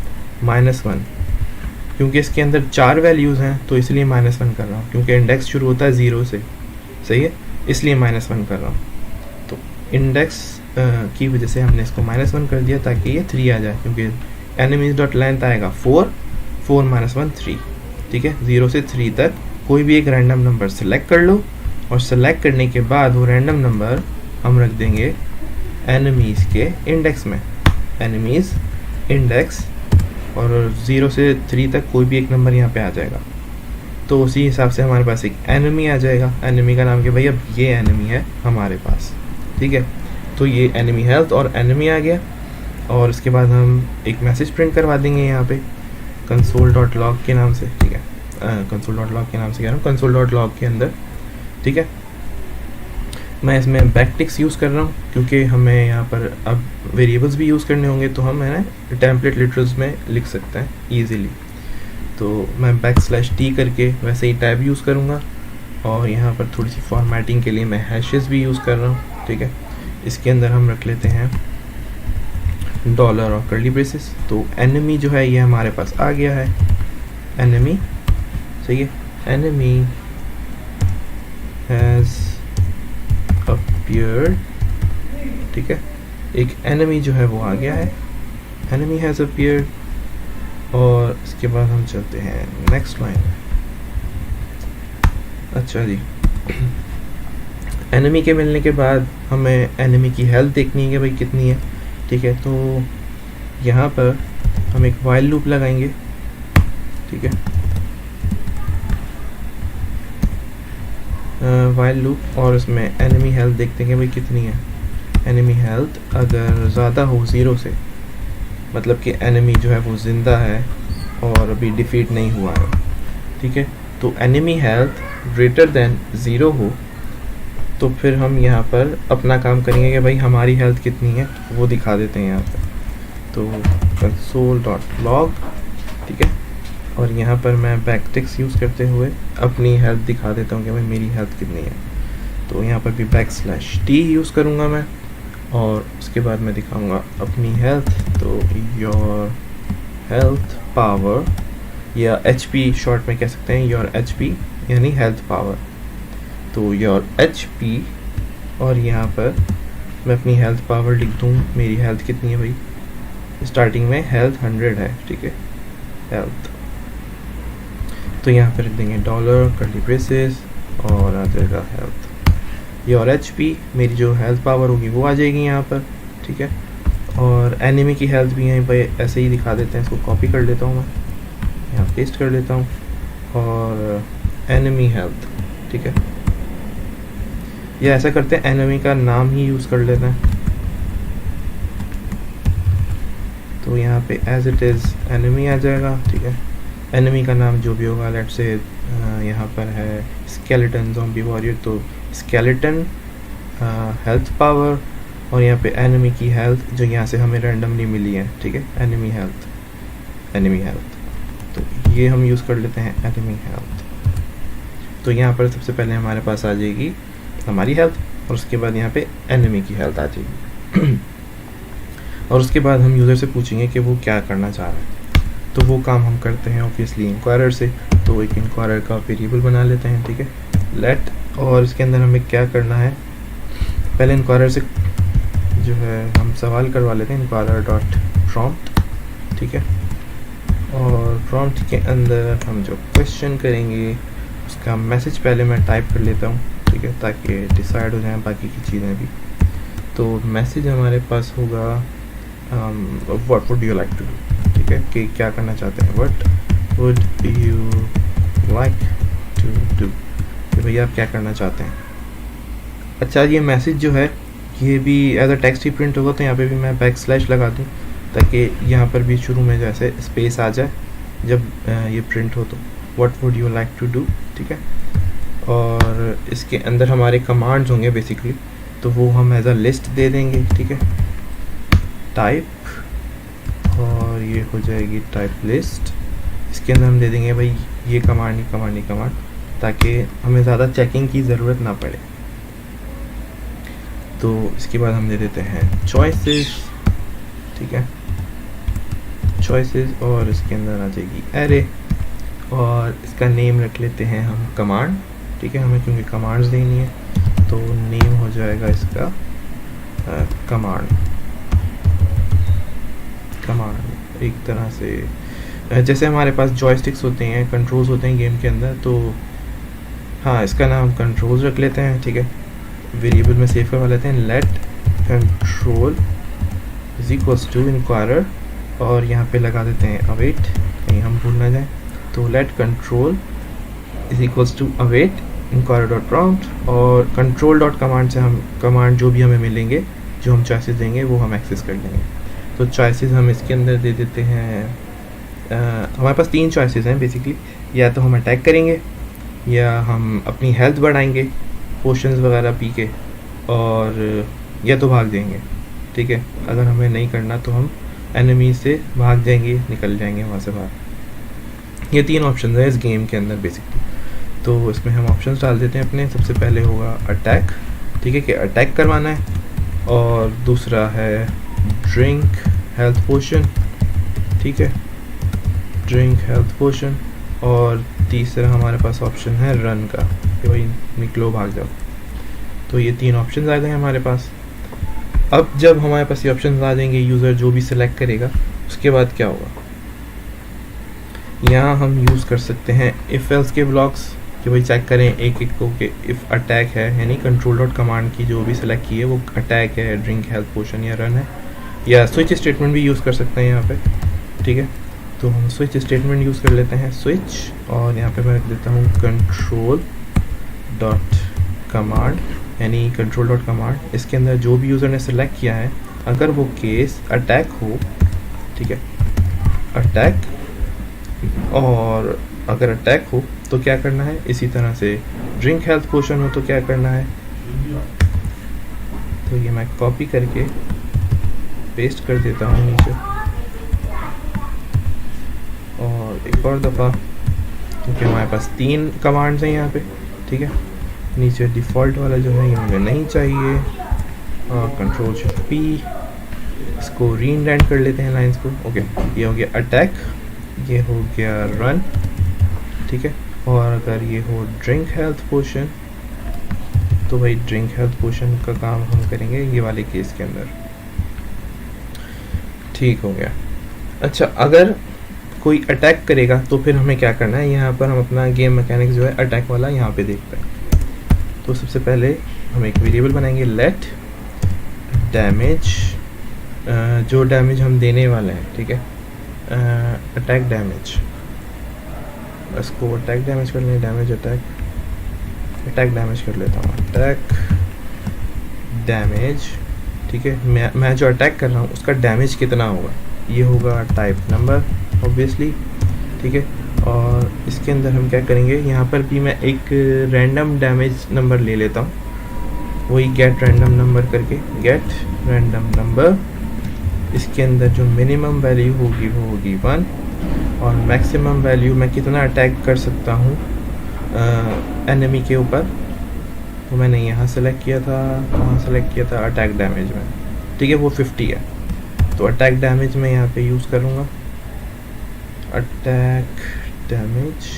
-1, क्योंकि इसके अंदर 4 वैल्यूज़ हैं तो इसलिए -1 कर रहा हूँ, क्योंकि इंडेक्स शुरू होता है 0 से, सही है, इसलिए -1 कर रहा हूँ। तो इंडेक्स की वजह से हमने इसको -1 कर दिया ताकि ये 3 आ जाए, क्योंकि एनिमीज़ डॉट लेंथ आएगा 4 -1 3, ठीक है। 0 से 3 तक कोई भी एक रैंडम नंबर सेलेक्ट कर लो, और सेलेक्ट करने के बाद वो रैंडम नंबर हम रख देंगे एनिमीज़ के इंडेक्स में, एनिमीज़ इंडेक्स, और 0 से 3 तक कोई भी एक नंबर यहाँ पे आ जाएगा। तो उसी हिसाब से हमारे पास एक एनिमी आ जाएगा, एनिमी का नाम क्या भाई, अब ये एनिमी है हमारे पास, ठीक है। तो ये एनिमी हेल्थ और एनिमी आ गया, और इसके बाद हम एक मैसेज प्रिंट करवा देंगे यहाँ पे console.log के नाम से, ठीक है, console.log के नाम से कह रहा हूँ, console.log के अंदर, ठीक है। मैं इसमें बैकटिक्स यूज़ कर रहा हूँ क्योंकि हमें यहाँ पर अब वेरिएबल्स भी यूज़ करने होंगे, तो हम है ना टेम्पलेट लिटरल्स में लिख सकते हैं ईज़िली। तो मैं /t करके वैसे ही टैब यूज़ करूँगा, और यहाँ पर थोड़ी सी फॉर्मेटिंग के लिए मैं हैशेस भी यूज़ कर रहा हूँ, ठीक है। इसके अंदर हम रख लेते हैं डॉलर और कर्ली ब्रेसेस। तो एनिमी जो है ये हमारे पास आ गया है, एनिमी, सही है, एनिमी हैज़ अपीयर्ड, ठीक है, एक एनिमी जो है वो आ गया है, एनिमी हैज़ अपीयर्ड। और इसके बाद हम चलते हैं नेक्स्ट लाइन। अच्छा जी, एनिमी के मिलने के बाद हमें एनिमी की हेल्थ देखनी है कि भाई कितनी है, ठीक है। तो यहाँ पर हम एक वाइल लूप लगाएंगे, ठीक है, वाइल लूप, और उसमें एनिमी हेल्थ देखते हैं कि भाई कितनी है। एनिमी हेल्थ अगर ज़्यादा हो 0 से, मतलब कि एनिमी जो है वो ज़िंदा है और अभी डिफीट नहीं हुआ है, ठीक है। तो एनिमी हेल्थ ग्रेटर देन 0 हो तो फिर हम यहाँ पर अपना काम करेंगे कि भाई हमारी हेल्थ कितनी है वो दिखा देते हैं यहाँ पर। तो console.log, ठीक है, और यहाँ पर मैं बैकटिक्स यूज़ करते हुए अपनी हेल्थ दिखा देता हूँ कि भाई मेरी हेल्थ कितनी है। तो यहाँ पर भी /t यूज़ करूँगा मैं, और उसके बाद मैं दिखाऊंगा अपनी हेल्थ। तो योर हेल्थ पावर, या HP शॉर्ट में कह सकते हैं, योर HP यानी हेल्थ पावर। तो योर HP, और यहाँ पर मैं अपनी हेल्थ पावर लिख दूँ, मेरी हेल्थ कितनी है भाई, स्टार्टिंग में हेल्थ 100 है, ठीक है, हेल्थ। तो यहाँ पर लिख देंगे डॉलर कर्ली ब्रेसेस और आ जाएगा हेल्थ। योर HP, मेरी जो हेल्थ पावर होगी वो आ जाएगी यहाँ पर, ठीक है। और एनिमी की हेल्थ भी यहीं पे ऐसे ही दिखा देते हैं। इसको कॉपी कर लेता हूँ मैं, यहाँ पेस्ट कर लेता हूँ, और एनिमी हेल्थ, ठीक है। या ऐसा करते हैं, एनिमी का नाम ही यूज़ कर लेते हैं। तो यहाँ पे एज इट इज़ एनिमी आ जाएगा, ठीक है। एनिमी का नाम जो भी होगा, लेट्स से यहाँ पर है स्केलेटन ज़ॉम्बी वॉरियर, तो स्केलेटन हेल्थ पावर, और यहाँ पे एनिमी की हेल्थ जो यहाँ से हमें रैंडमली मिली है, ठीक है, एनिमी हेल्थ। तो ये हम यूज़ कर लेते हैं एनिमी हेल्थ। तो यहाँ पर सबसे पहले हमारे पास आ जाएगी हमारी हेल्थ, और उसके बाद यहाँ पे एनिमी की हेल्थ आ जाएगी। और उसके बाद हम यूज़र से पूछेंगे कि वो क्या करना चाह रहा है। तो वो काम हम करते हैं ऑब्वियसली इंक्वायरर से। तो एक इंक्वायरर का वेरिएबल बना लेते हैं, ठीक है, लेट, और इसके अंदर हमें क्या करना है, पहले इंक्वायरर से जो है हम सवाल करवा लेते हैं, इंक्वायरर डॉट प्रॉम्प्ट, ठीक है। और प्रॉम्प्ट के अंदर हम जो क्वेश्चन करेंगे उसका मैसेज पहले मैं टाइप कर लेता हूँ, ठीक है, ताकि डिसाइड हो जाए बाकी की चीज़ें भी। तो मैसेज हमारे पास होगा what would you like to do, ठीक है, कि क्या करना चाहते हैं, what would you like to do, कि भैया आप क्या करना चाहते हैं। अच्छा, ये मैसेज जो है ये भी एज अ टेक्स्ट ही प्रिंट होगा, तो यहाँ पे भी मैं बैकस्लैश लगा दूँ ताकि यहाँ पर भी शुरू में जैसे स्पेस आ जाए जब ये प्रिंट हो। तो what would you like to do, ठीक है। और इसके अंदर हमारे कमांड्स होंगे बेसिकली, तो वो हम एज अ लिस्ट दे देंगे, ठीक है, टाइप, और ये हो जाएगी टाइप लिस्ट। इसके अंदर हम दे देंगे भाई ये कमांड, ताकि हमें ज़्यादा चेकिंग की ज़रूरत ना पड़े। तो इसके बाद हम दे देते हैं चॉइसेस, ठीक है, चॉइसेस, और इसके अंदर आ जाएगी एरे, और इसका नेम रख लेते हैं हम कमांड, ठीक है, हमें क्योंकि कमांड्स देनी है, तो नेम हो जाएगा इसका कमांड एक तरह से जैसे हमारे पास जॉयस्टिक्स होते हैं, कंट्रोल्स होते हैं गेम के अंदर, तो हाँ, इसका नाम कंट्रोल्स रख लेते हैं, ठीक है। वेरिएबल में सेव करवा लेते हैं, let control is equals to inquirer, और यहाँ पे लगा देते हैं अवेट, कहीं हम भूल ना जाए। तो let control is equals to await inquirer dot prompt, और कंट्रोल डॉट कमांड से हम कमांड जो भी हमें मिलेंगे, जो हम चॉइसेस देंगे, वो हम एक्सेस कर लेंगे। तो चॉइसेस हम इसके अंदर दे देते हैं, हमारे पास 3 चॉइसेस हैं बेसिकली, या तो हम अटैक करेंगे, या हम अपनी हेल्थ बढ़ाएंगे पोशंस वगैरह पी के, और या तो भाग जाएंगे, ठीक है। अगर हमें नहीं करना तो हम एनिमी से भाग जाएंगे, निकल जाएंगे वहाँ से बाहर। ये 3 ऑप्शन है इस गेम के अंदर बेसिकली। तो इसमें हम ऑप्शंस डाल देते हैं अपने। सबसे पहले होगा अटैक, ठीक है, कि अटैक करवाना है, और दूसरा है ड्रिंक हेल्थ पोशन, ठीक है, ड्रिंक हेल्थ पोशन, और तीसरा हमारे पास ऑप्शन है रन का, कि भाई निकलो भाग जाओ। तो ये 3 ऑप्शन आ गए हमारे पास। अब जब हमारे पास ये ऑप्शन आ जाएंगे, यूज़र जो भी सिलेक्ट करेगा, उसके बाद क्या होगा, यहाँ हम यूज़ कर सकते हैं इफ़ एल्स के ब्लॉक्स, कि भाई चेक करें एक एक को कि इफ़ अटैक है, यानी कंट्रोल डॉट कमांड की जो भी सिलेक्ट की है वो अटैक है, ड्रिंक हेल्थ पोशन या रन है, या स्विच स्टेटमेंट भी यूज़ कर सकते हैं यहाँ पे, ठीक है। तो हम स्विच स्टेटमेंट यूज़ कर लेते हैं, स्विच, और यहाँ पे मैं रख देता हूँ कंट्रोल डॉट कमांड, यानी कंट्रोल डॉट कमांड। इसके अंदर जो भी यूज़र ने सेलेक्ट किया है, अगर वो केस अटैक हो, ठीक है, अटैक, और अगर अटैक हो तो क्या करना है, इसी तरह से ड्रिंक हेल्थ पोशन हो तो क्या करना है। तो ये मैं कॉपी करके पेस्ट कर देता हूँ नीचे, और एक और दफ़ा, क्योंकि हमारे पास 3 कमांड्स हैं यहाँ पे, ठीक है। नीचे डिफ़ॉल्ट वाला जो है ये मुझे नहीं चाहिए, और कंट्रोल शिफ्ट पी, इसको रीइंडेंट कर लेते हैं लाइंस को। ओके, ये हो गया अटैक, ये हो गया रन, ठीक है। और अगर ये हो ड्रिंक हेल्थ पोशन, तो भाई ड्रिंक हेल्थ पोशन का काम हम करेंगे ये वाले केस के अंदर, ठीक हो गया। अच्छा, अगर कोई अटैक करेगा तो फिर हमें क्या करना है, यहाँ पर हम अपना गेम मैकेनिक्स जो है अटैक वाला यहाँ पे देखते हैं। तो सबसे पहले हम एक वेरिएबल बनाएंगे, लेट डैमेज जो डैमेज हम देने वाले हैं, ठीक है, अटैक डैमेज, इसको अटैक डैमेज कर लें, डैमेज अटैक डैमेज कर लेता हूँ, अटैक डैमेज, ठीक है। मैं जो अटैक कर रहा हूँ उसका डैमेज कितना होगा, ये होगा टाइप नंबर ऑब्वियसली, ठीक है। और इसके अंदर हम क्या करेंगे, यहाँ पर भी मैं एक रैंडम डैमेज नंबर ले लेता हूँ, वही गेट रैंडम नंबर करके, गेट रैंडम नंबर। इसके अंदर जो मिनिमम वैल्यू होगी वो होगी 1, और मैक्सिमम वैल्यू मैं कितना अटैक कर सकता हूँ एनिमी के ऊपर, वो मैंने यहाँ सेलेक्ट किया था, कहाँ सेलेक्ट किया था, अटैक डैमेज में, ठीक है, वो 50 है। तो अटैक डैमेज मैं यहाँ पे यूज़ करूँगा, अटैक डैमेज,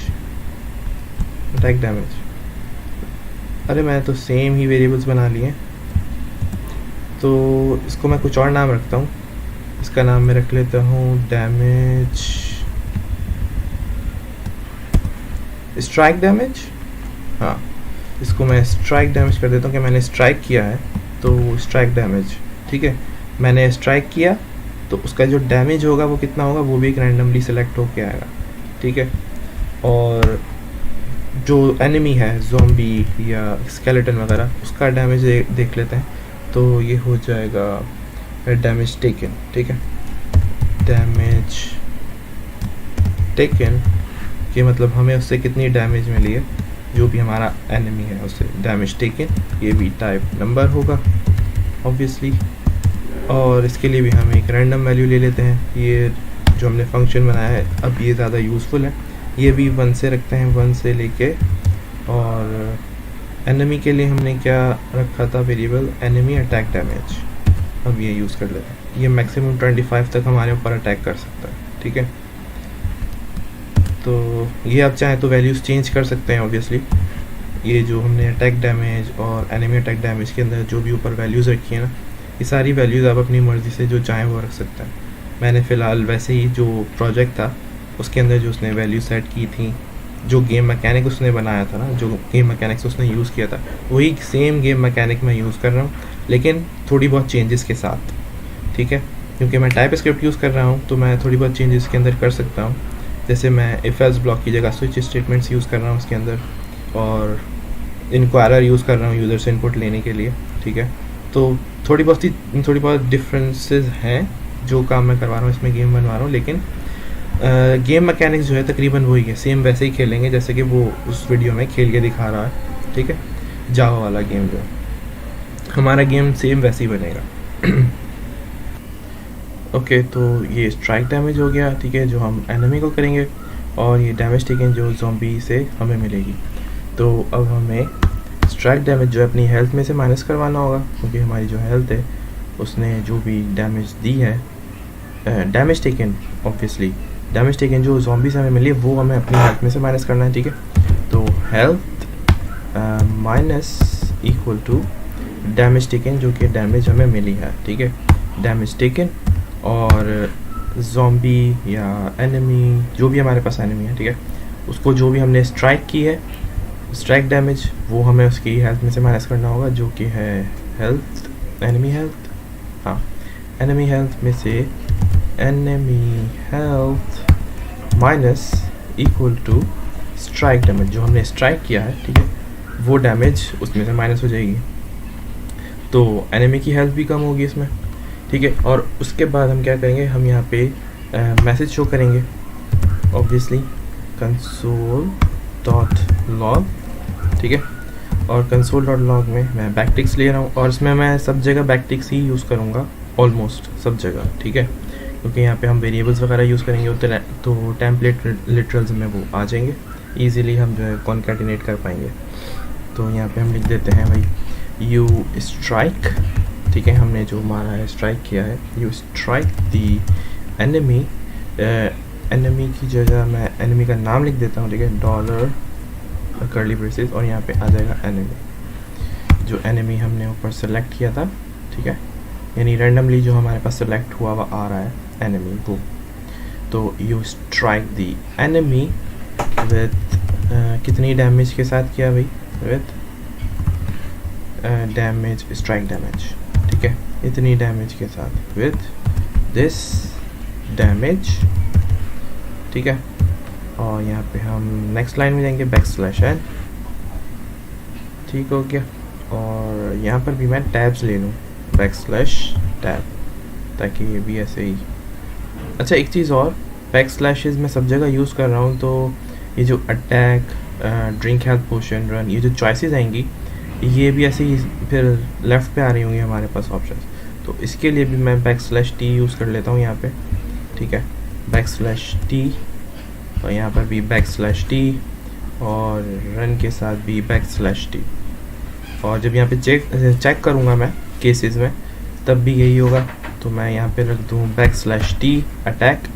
अरे मैं तो सेम ही वेरिएबल्स बना लिए, तो इसको मैं कुछ और नाम रखता हूँ, इसका नाम मैं रख लेता हूँ डैमेज स्ट्राइक डैमेज, हाँ, इसको मैं स्ट्राइक डैमेज कर देता हूँ कि मैंने स्ट्राइक किया है तो स्ट्राइक डैमेज, ठीक है। मैंने स्ट्राइक किया तो उसका जो डैमेज होगा वो कितना होगा, वो भी एक रैंडमली सेलेक्ट होके आएगा, ठीक है। और जो एनिमी है ज़ॉम्बी या स्केलेटन वगैरह, उसका डैमेज देख लेते हैं, तो ये हो जाएगा डैमेज टेकन, ठीक है, डैमेज टेकन कि मतलब हमें उससे कितनी डैमेज मिली है, जो भी हमारा एनिमी है उससे डैमेज टेकन, ये भी टाइप नंबर होगा ऑब्वियसली। और इसके लिए भी हम एक रैंडम वैल्यू ले लेते हैं, ये जो हमने फंक्शन बनाया है अब ये ज़्यादा यूज़फुल है, ये भी 1 से रखते हैं, 1 से लेके। और एनिमी के लिए हमने क्या रखा था वेरिएबल, एनिमी अटैक डैमेज, अब ये यूज़ कर लेते हैं, ये मैक्सिमम 25 तक हमारे ऊपर अटैक कर सकता है, ठीक है। तो ये आप चाहें तो वैल्यूज़ चेंज कर सकते हैं ऑब्वियसली, ये जो हमने अटैक डैमेज और एनिमी अटैक डैमेज के अंदर जो भी ऊपर वैल्यूज़ रखी है ना, ये सारी वैल्यूज़ आप अपनी मर्ज़ी से जो चाहें वो रख सकते हैं। मैंने फ़िलहाल वैसे ही जो प्रोजेक्ट था उसके अंदर जो उसने वैल्यू सेट की थी, जो गेम मैकेनिक उसने बनाया था ना, जो गेम मैकेनिक्स उसने यूज़ किया था, वही सेम गेम मैकेनिक मैं यूज़ कर रहा हूँ, लेकिन थोड़ी बहुत चेंजेस के साथ, ठीक है। क्योंकि मैं टाइप स्क्रिप्ट यूज़ कर रहा हूँ तो मैं थोड़ी बहुत चेंजेस के अंदर कर सकता हूँ, जैसे मैं इफ एल्स ब्लॉक की जगह स्विच स्टेटमेंट्स यूज़ कर रहा हूँ उसके अंदर, और इनक्वायरर यूज़ कर रहा हूँ यूज़र से इनपुट लेने के लिए, ठीक है। तो थोड़ी बहुत डिफरेंसेस हैं जो काम मैं करवा रहा हूँ, इसमें गेम बनवा रहा हूँ, लेकिन गेम मैकेनिक्स जो है तकरीबन वही है, सेम वैसे ही खेलेंगे जैसे कि वो उस वीडियो में खेल के दिखा रहा है, ठीक है। जावा वाला गेम जो है, हमारा गेम सेम वैसे ही बनेगा। ओके, तो ये स्ट्राइक डैमेज हो गया, ठीक है, जो हम एनिमी को करेंगे, और ये डैमेज टेकन जो ज़ॉम्बी से हमें मिलेगी। तो अब हमें स्ट्राइक डैमेज जो है अपनी हेल्थ में से माइनस करवाना होगा, क्योंकि हमारी जो हेल्थ है उसने जो भी डैमेज दी है, damage taken obviously, damage taken जो ज़ॉम्बी से हमें मिली है वो हमें अपनी हेल्थ में से माइनस करना है, ठीक है। तो health minus equal to damage taken, जो कि डैमेज हमें मिली है, ठीक है, डैमेज टेकन। और ज़ॉम्बी या एनिमी, जो भी हमारे पास एनिमी है, ठीक है, उसको जो भी हमने स्ट्राइक की है, स्ट्राइक डैमेज, वो हमें उसकी हेल्थ में से माइनस करना होगा, जो कि है हेल्थ, एनिमी हेल्थ, हाँ, एनिमी हेल्थ में से enemy health minus equal to strike damage, जो हमने स्ट्राइक किया है, ठीक है, वो डैमेज उसमें से माइनस हो जाएगी, तो एनिमी की हेल्थ भी कम होगी इसमें, ठीक है। और उसके बाद हम क्या करेंगे, हम यहाँ पे मैसेज शो करेंगे ऑब्वियसली, कंसोल डॉट लॉग, ठीक है। और कंसोल डॉट लॉग में मैं बैकटिक्स ले रहा हूँ, और इसमें मैं सब जगह बैकटिक्स ही यूज़ करूँगा, ऑलमोस्ट सब जगह, ठीक है, क्योंकि यहाँ पे हम वेरिएबल्स वगैरह यूज़ करेंगे तो टेम्पलेट लिटरल्स में वो आ जाएंगे, ईज़िली हम जो है कॉन्कैटिनेट कर पाएंगे। तो यहाँ पे हम लिख देते हैं भाई यू स्ट्राइक, ठीक है, हमने जो मारा है स्ट्राइक किया है, you strike the enemy, enemy की जगह मैं एनिमी का नाम लिख देता हूँ, ठीक है, डॉलर कर्ली ब्रेसेस, और यहाँ पे आ जाएगा एनिमी, जो एनिमी हमने ऊपर सेलेक्ट किया था, ठीक है, यानी रैंडमली जो हमारे पास सेलेक्ट हुआ हुआ आ रहा है एनिमी वो। तो you strike the enemy with कितनी डैमेज के साथ किया भाई, विथ डैमेज, स्ट्राइक डैमेज, ठीक है। इतनी डैमेज के साथ विथ दिस डैमेज, ठीक है। और यहाँ पे हम नेक्स्ट लाइन में जाएंगे \n, ठीक हो गया। और यहाँ पर भी मैं टैब्स ले लूँ \tab, ताकि ये भी ऐसे ही। अच्छा एक चीज़ और, बैकस्लैशेस मैं सब जगह यूज़ कर रहा हूँ, तो ये जो अटैक, ड्रिंक, हेल्थ पोशन, रन, ये जो चॉइसेस आएंगी ये भी ऐसे ही फिर लेफ़्ट पे आ रही होंगी हमारे पास ऑप्शंस। तो इसके लिए भी मैं \t यूज़ कर लेता हूँ यहाँ पे, ठीक है, \t, और यहाँ पर भी \t, और रन के साथ भी \t। और जब यहाँ पे चेक करूँगा मैं केसेस में, तब भी यही होगा। तो मैं यहाँ पे रख दूँ \t अटैक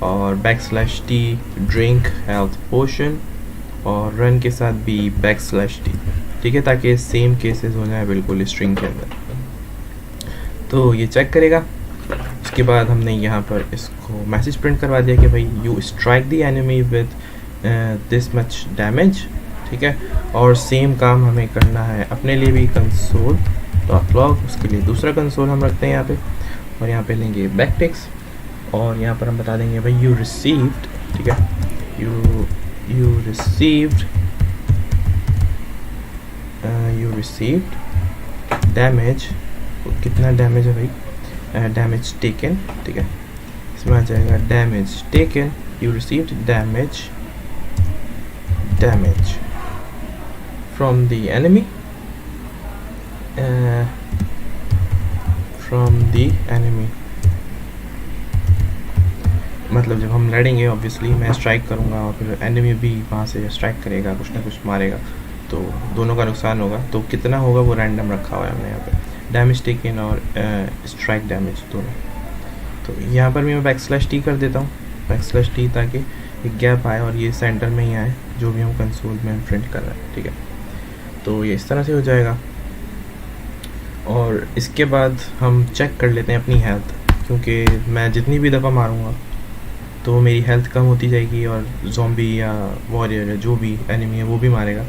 और \t ड्रिंक, हेल्थ पोशन, और रन के साथ भी \t, ठीक है, ताकि सेम केसेस हो जाए बिल्कुल स्ट्रिंग के अंदर। तो ये चेक करेगा। उसके बाद हमने यहाँ पर इसको मैसेज प्रिंट करवा दिया कि भाई you strike the enemy with this much damage, ठीक है। और सेम काम हमें करना है अपने लिए भी, console.log, उसके लिए दूसरा कंसोल हम रखते हैं यहाँ पे, और यहाँ पे लेंगे बैकटिक्स, और यहाँ पर हम बता देंगे भाई यू रिसीव्ड, ठीक है, यू रिसीव्ड डैमेज, कितना डैमेज है भाई, डैमेज टेकन, ठीक है, इसमें आ जाएगा damage taken, you received damage from the enemy, मतलब जब हम लड़ेंगे ऑब्वियसली मैं स्ट्राइक करूँगा और फिर एनिमी भी वहाँ से स्ट्राइक करेगा, कुछ ना कुछ मारेगा, तो दोनों का नुकसान होगा। तो कितना होगा वो रैंडम रखा हुआ है हमने यहाँ पे, डैमेज टेकन और स्ट्राइक डैमेज दोनों। तो यहाँ पर भी मैं \t कर देता हूँ, \t, ताकि एक गैप आए और ये सेंटर में ही आए जो भी हम कंसोल में प्रिंट कर रहे हैं, ठीक है। तो ये इस तरह से हो जाएगा। और इसके बाद हम चेक कर लेते हैं अपनी हेल्थ, क्योंकि मैं जितनी भी दफ़ा मारूँगा तो मेरी हेल्थ कम होती जाएगी और ज़ॉम्बी या वॉरियर या जो भी एनिमी है वो भी मारेगा।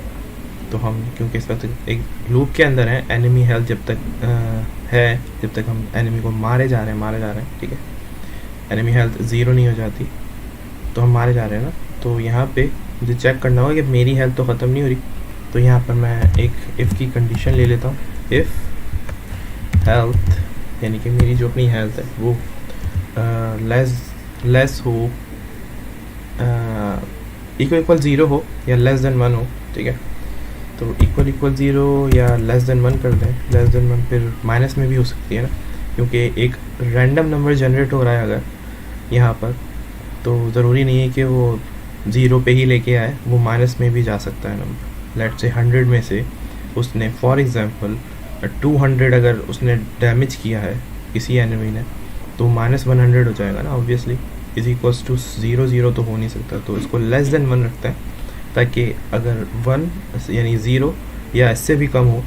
तो हम क्योंकि इस वक्त एक लूप के अंदर है, एनिमी हेल्थ जब तक जब तक हम एनिमी को मारे जा रहे हैं, ठीक है, एनिमी हेल्थ 0 नहीं हो जाती तो हम मारे जा रहे हैं ना। तो यहाँ पे मुझे चेक करना होगा कि मेरी हेल्थ तो ख़त्म नहीं हो रही। तो यहाँ पर मैं एक इफ़ की कंडीशन ले लेता हूँ, इफ़ हेल्थ, यानी कि मेरी जो अपनी हेल्थ है वो लेस हो, इक्वल 0 हो या <1 हो, ठीक है। तो इक्वल 0 या <1 कर दें, <1 फिर माइनस में भी हो सकती है ना, क्योंकि एक रैंडम नंबर जनरेट हो रहा है अगर यहाँ पर, तो ज़रूरी नहीं है कि वो 0 पे ही लेके आए, वो माइनस में भी जा सकता है नंबर। लेट्स से 100 में से उसने फॉर एग्जांपल 200 अगर उसने डैमेज किया है किसी एनिमी ने, तो -100 हो जाएगा ना ऑब्वियसली, इज इक्वल्स टू 0 तो हो नहीं सकता। तो इसको <1 रखते हैं, ताकि अगर 1 यानी 0 या इससे भी कम हो,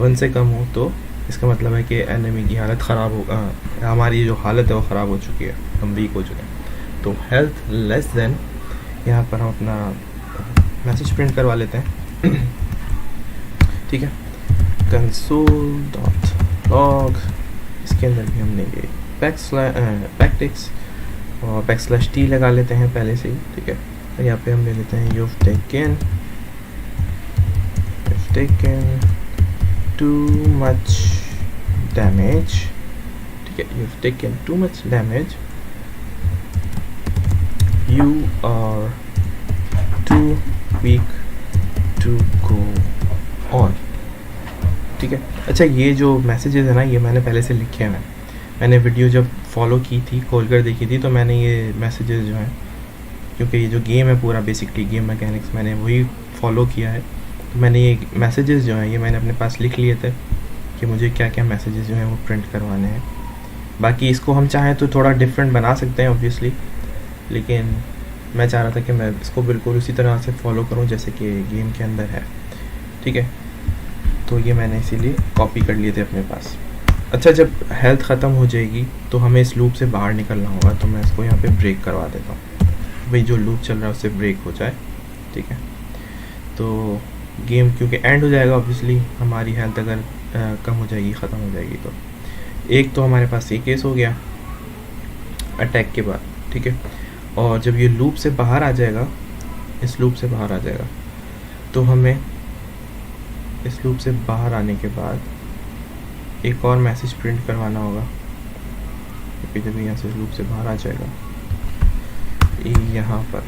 1 से कम हो, तो इसका मतलब है कि एनिमी की हालत ख़राब होगा, हमारी जो हालत है वो ख़राब हो चुकी है, हम वीक हो चुके हैं। तो हेल्थ लेस देन, यहाँ पर हम अपना मैसेज प्रिंट करवा लेते हैं ठीक है, console.log, इसके अंदर भी हम लेंगे बैकटिक्स और \t लगा लेते हैं पहले से ही, ठीक है। और यहाँ पे हम ले लेते हैं you've taken too much damage, ठीक है, you've taken too much damage, you are too weak to go on, ठीक है। अच्छा ये जो मैसेजेस है ना, ये मैंने पहले से लिखे हैं, मैंने वीडियो जब फॉलो की थी, खोल कर देखी थी, तो मैंने ये मैसेजेस जो हैं, क्योंकि ये जो गेम है पूरा बेसिकली गेम मैकेनिक्स मैंने वही फॉलो किया है, तो मैंने ये मैसेजेस जो हैं ये मैंने अपने पास लिख लिए थे कि मुझे क्या क्या मैसेजेस जो हैं वो प्रिंट करवाने हैं। बाकी इसको हम चाहें तो थोड़ा डिफरेंट बना सकते हैं ऑब्वियसली, लेकिन मैं चाह रहा था कि मैं इसको बिल्कुल उसी तरह से फॉलो करूं जैसे कि गेम के अंदर है, ठीक है। तो ये मैंने इसीलिए कॉपी कर लिए थे अपने पास। अच्छा, जब हेल्थ ख़त्म हो जाएगी तो हमें इस लूप से बाहर निकलना होगा, तो मैं इसको यहाँ पे ब्रेक करवा देता हूँ, भाई जो लूप चल रहा है उससे ब्रेक हो जाए, ठीक है। तो गेम क्योंकि एंड हो जाएगा ऑब्वियसली, हमारी हेल्थ अगर कम हो जाएगी, ख़त्म हो जाएगी, तो एक तो हमारे पास ये केस हो गया अटैक के बाद, ठीक है। और जब ये लूप से बाहर आ जाएगा, इस लूप से बाहर आ जाएगा, तो हमें इस लूप से बाहर आने के बाद एक और मैसेज प्रिंट करवाना होगा, क्योंकि जब यहाँ से लूप से बाहर आ जाएगा यहाँ पर,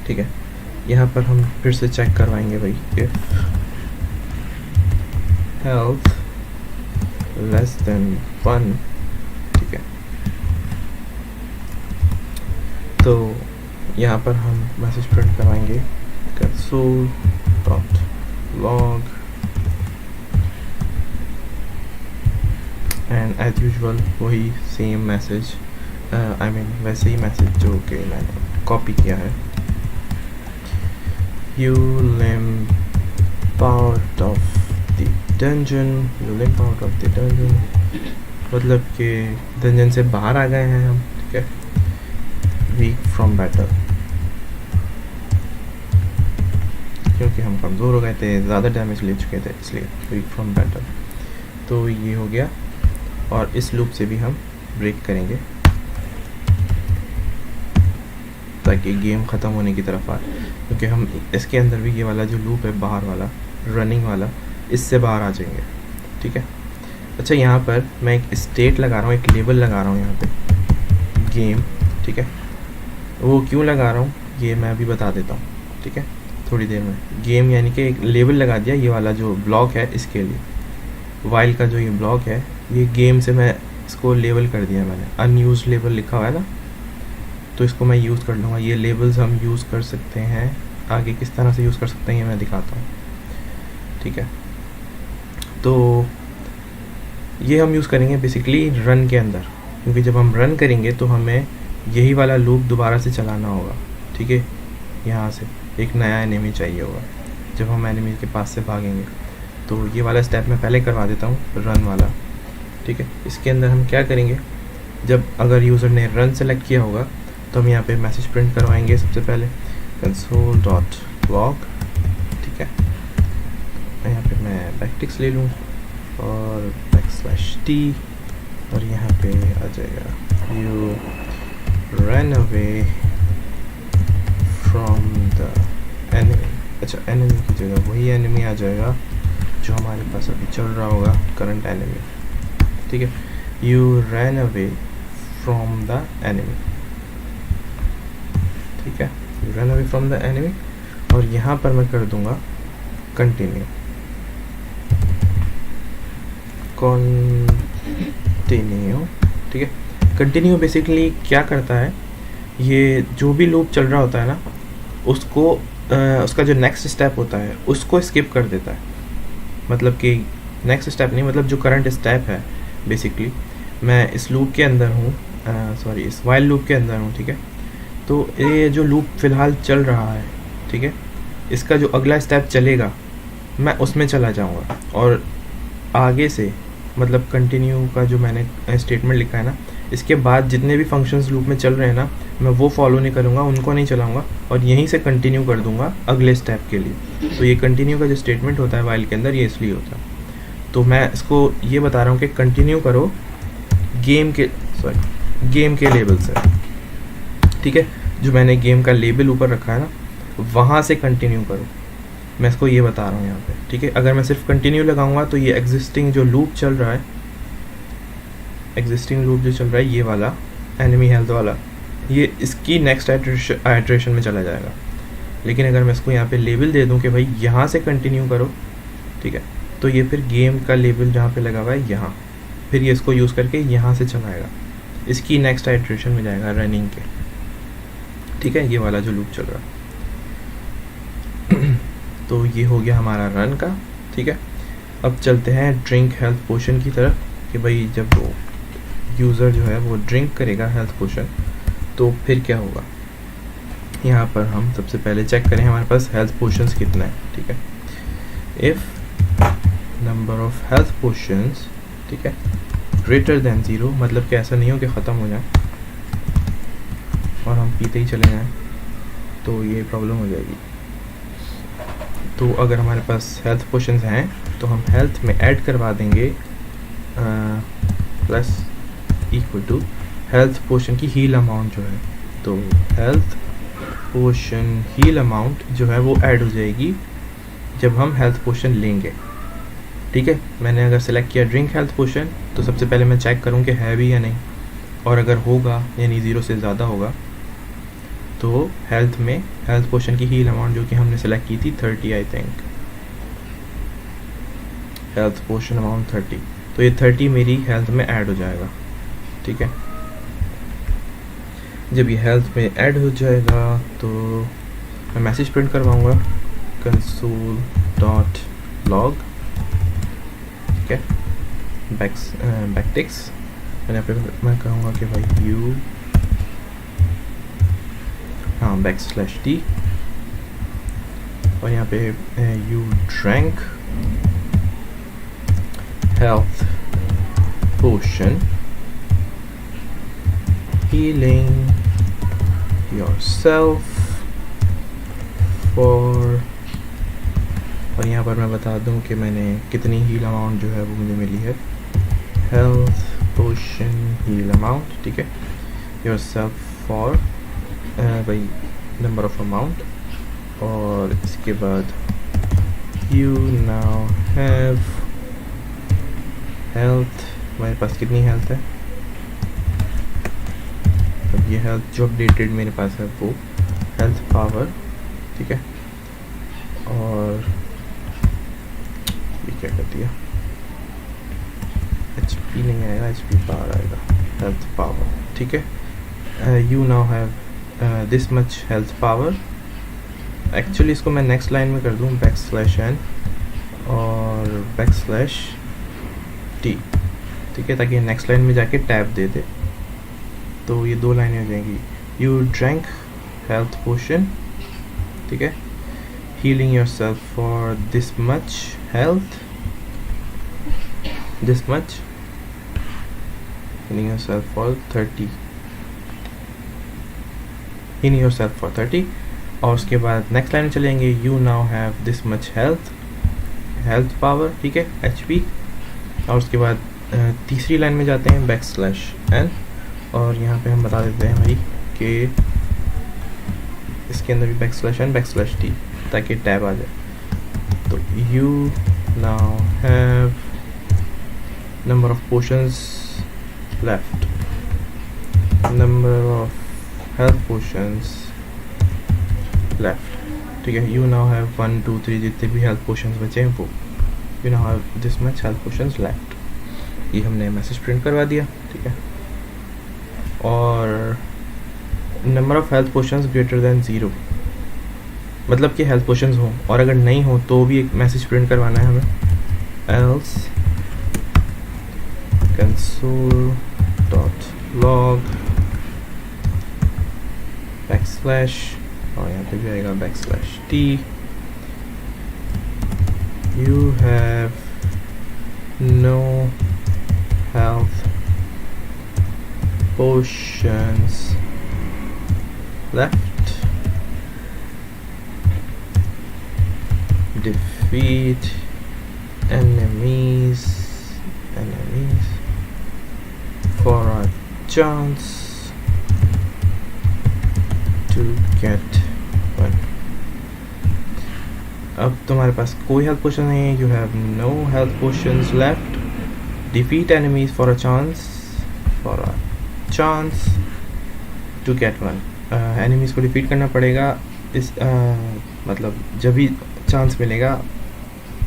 ठीक है। यहाँ पर हम फिर से चेक करवाएंगे भाई इफ हेल्थ लेस देन 1, ठीक है। तो यहाँ पर हम मैसेज प्रिंट करवाएंगे console.log एंड एज यूजुअल वही सेम मैसेज, आई मीन वैसे ही मैसेज जो कि मैंने कॉपी किया है, you limp out of the dungeon, मतलब कि डंजन से बाहर आ गए हैं हम, ठीक है। वीक फ्रॉम बैटल, क्योंकि हम कमज़ोर हो गए थे, ज़्यादा डैमेज ले चुके थे, इसलिए वीक फ्रॉम बैटल। तो ये हो गया, और इस लूप से भी हम ब्रेक करेंगे ताकि गेम ख़त्म होने की तरफ आए, क्योंकि हम इसके अंदर भी ये वाला जो लूप है बाहर वाला रनिंग वाला, इससे बाहर आ जाएंगे, ठीक है। अच्छा, यहाँ पर मैं एक स्टेट लगा रहा हूँ, एक लेबल लगा रहा हूँ यहाँ पे गेम, ठीक है। वो क्यों लगा रहा हूँ ये मैं अभी बता देता हूँ, ठीक है, थोड़ी देर में। गेम यानी कि एक लेबल लगा दिया, ये वाला जो ब्लॉक है इसके लिए, वाइल का जो ये ब्लॉक है, ये गेम से मैं इसको लेबल कर दिया मैंने, अनयूज लेबल लिखा हुआ है ना, तो इसको मैं यूज़ कर लूँगा। ये लेबल्स हम यूज़ कर सकते हैं, आगे किस तरह से यूज़ कर सकते हैं ये मैं दिखाता हूँ, ठीक है। तो ये हम यूज़ करेंगे बेसिकली रन के अंदर, क्योंकि जब हम रन करेंगे तो हमें यही वाला लूप दोबारा से चलाना होगा, ठीक है। यहाँ से एक नया एनिमी चाहिए होगा जब हम एनिमी के पास से भागेंगे, तो ये वाला स्टेप मैं पहले करवा देता हूँ, रन वाला, ठीक है। इसके अंदर हम क्या करेंगे, जब अगर यूज़र ने रन सेलेक्ट किया होगा तो हम यहाँ पे मैसेज प्रिंट करवाएंगे सबसे पहले console.log, ठीक है। यहाँ पे मैं बैकटिक्स ले लूँ और /t, और यहाँ पे आ जाएगा you ran away from the enemy। अच्छा, एनिमी की जगह वही एनिमी आ जाएगा जो हमारे पास अभी चल रहा होगा, करंट एनिमी, ठीक है। you ran away from the enemy, ठीक है, you ran away from the enemy। और यहाँ पर मैं कर दूंगा कंटिन्यू, ठीक है। कंटिन्यू बेसिकली क्या करता है, ये जो भी लूप चल रहा होता है ना, उसको उसका जो नेक्स्ट स्टेप होता है उसको स्किप कर देता है। मतलब कि नेक्स्ट स्टेप नहीं, मतलब जो करंट स्टेप है, बेसिकली मैं इस लूप के अंदर हूँ, सॉरी इस वाइल लूप के अंदर हूँ, ठीक है। तो ये जो लूप फ़िलहाल चल रहा है, ठीक है, इसका जो अगला स्टेप चलेगा मैं उसमें चला जाऊँगा, और आगे से मतलब कंटिन्यू का जो मैंने स्टेटमेंट लिखा है ना, इसके बाद जितने भी फंक्शंस लूप में चल रहे हैं ना, मैं वो फॉलो नहीं करूँगा, उनको नहीं चलाऊँगा, और यहीं से कंटिन्यू कर दूँगा अगले स्टेप के लिए। तो ये कंटिन्यू का जो स्टेटमेंट होता है वाइल के अंदर, ये इसलिए होता है। तो मैं इसको ये बता रहा हूँ कि कंटिन्यू करो गेम के लेबल से, ठीक है। जो मैंने गेम का लेबल ऊपर रखा है ना, वहाँ से कंटिन्यू करो, मैं इसको ये बता रहा हूँ यहाँ पे, ठीक है। अगर मैं सिर्फ कंटिन्यू लगाऊंगा तो ये एग्जिस्टिंग जो लूप चल रहा है, ये वाला एनिमी हेल्थ वाला, ये इसकी नेक्स्ट आइटरेशन में चला जाएगा। लेकिन अगर मैं इसको यहाँ पे लेबल दे दूँ कि भाई यहाँ से कंटिन्यू करो, ठीक है, तो ये फिर गेम का लेबल जहाँ पे लगा हुआ है यहाँ, फिर ये इसको यूज़ करके यहाँ से चलाएगा, इसकी नेक्स्ट आइटरेशन में जाएगा रनिंग के, ठीक है, ये वाला जो लूप चल रहा है। तो ये हो गया हमारा रन का, ठीक है। अब चलते हैं ड्रिंक हेल्थ पोशन की तरफ, कि भाई जब वो यूज़र जो है वो ड्रिंक करेगा हेल्थ पोशन तो फिर क्या होगा। यहाँ पर हम सबसे पहले चेक करें हमारे पास हेल्थ पोशंस कितना है, ठीक है। If number of health potions, ठीक है, ग्रेटर देन 0, मतलब कि ऐसा नहीं हो कि ख़त्म हो जाए और हम पीते ही चले जाएँ, तो ये प्रॉब्लम हो जाएगी। तो अगर हमारे पास हेल्थ पोशंस हैं तो हम हेल्थ में ऐड करवा देंगे प्लस इक्वल टू हेल्थ पोशन की हील अमाउंट जो है, तो हेल्थ पोशन हील अमाउंट जो है वो ऐड हो जाएगी जब हम हेल्थ पोशन लेंगे। ठीक है, मैंने अगर सेलेक्ट किया ड्रिंक हेल्थ पोशन तो सबसे पहले मैं चेक करूँ कि है भी या नहीं, और अगर होगा यानी 0 से ज़्यादा होगा तो हेल्थ पोशन की हील अमाउंट जो कि हमने सेलेक्ट की थी 30 I think, health potion amount 30, तो ये 30 मेरी हेल्थ में ऐड हो जाएगा। ठीक है, जब ये हेल्थ में ऐड हो जाएगा तो मैं मैसेज प्रिंट करवाऊँगा console.log। ठीक है, बैकटिक्स मैंने पे मैं कहूँगा कि भाई बैकस्लैश टी, और यहाँ पे you drank health potion healing yourself for, और यहाँ पर मैं बता दूँ कि मैंने कितनी हील अमाउंट जो है वो मुझे मिली है, हेल्थ पोशन हील अमाउंट। ठीक है, yourself for भाई नंबर ऑफ अमाउंट, और इसके बाद you now have हेल्थ, हमारे पास कितनी हेल्थ है, अब ये हेल्थ जो अपडेटेड मेरे पास है वो हेल्थ पावर। ठीक है, और ये क्या कर दिया, HP नहीं आएगा, HP पावर आएगा, हेल्थ पावर। ठीक है, you now have this much health power. Actually इसको मैं नेक्स्ट लाइन में कर दूँ \n और \t। ठीक है, ताकि नेक्स्ट लाइन में जाके टैब दे दे, तो ये 2 लाइनें हो जाएंगी। यू ड्रैंक हेल्थ पोशन, ठीक है, healing yourself for this much health, this much, healing yourself for 30, healing yourself for 30, और उसके बाद नेक्स्ट लाइन चलेंगे, you now have this much health power. ठीक है, HP, और उसके बाद तीसरी लाइन में जाते हैं \n, और यहाँ पे हम बता देते हैं भाई कि इसके अंदर भी \n \t, ताकि टैब आ जाए। तो you now have number of potions left, number of health potions left. ठीक है, यू नाउ हैव 1 2 3 जितने भी हेल्थ पोशंस बचे हैं वो, you now have this much health potions left. ये हमने मैसेज प्रिंट करवा दिया। ठीक है, और number of health potions greater than 0, मतलब कि हेल्थ पोशंस हो, और अगर नहीं हो तो भी एक मैसेज प्रिंट करवाना है हमें, एल्स console.log \, और यहाँ पे भी आएगा \t, you have no health potions left, defeat enemies for a chance to get one। अब तुम्हारे पास कोई हेल्थ पोशन नहीं है, you have no health potions left, defeat enemies for a chance to get one. Enemies को डिफीट करना पड़ेगा इस मतलब जब भी चांस मिलेगा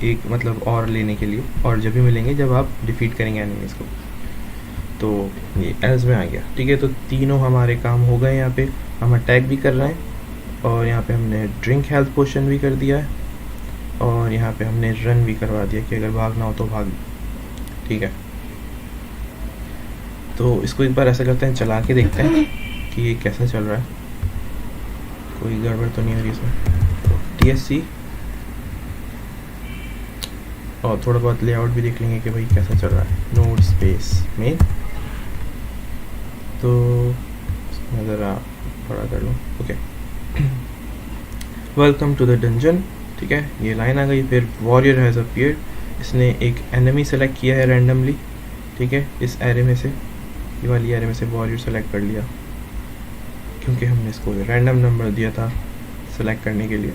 एक मतलब और लेने के लिए, और जब भी मिलेंगे जब आप डिफीट करेंगे एनिमीज को। तो ये एल्स में आ गया। ठीक है, तो तीनों हमारे काम हो गए। यहाँ पे हम अटैक भी कर रहे हैं, और यहाँ पे हमने ड्रिंक हेल्थ पोशन भी कर दिया है, और यहाँ पे हमने रन भी करवा दिया कि अगर भागना हो तो भाग। ठीक है, तो इसको एक बार ऐसा करते हैं, चला के देखते हैं कि ये कैसा चल रहा है, कोई गड़बड़ तो नहीं हो रही इसमें। तो TSC, और थोड़ा बहुत लेआउट भी देख लेंगे कि भाई कैसा चल रहा है। नोड स्पेस में तो मैं ज़रा बड़ा कर लूँ। Okay, welcome to the dungeon. ठीक है, ये लाइन आ गई। फिर वॉरियर हैज़ अपीयर्ड, इसने एक एनिमी सेलेक्ट किया है रैंडमली। ठीक है, इस एरे में से, ये वाली एरे में से वॉरियर सेलेक्ट कर लिया, क्योंकि हमने इसको रैंडम नंबर दिया था सेलेक्ट करने के लिए।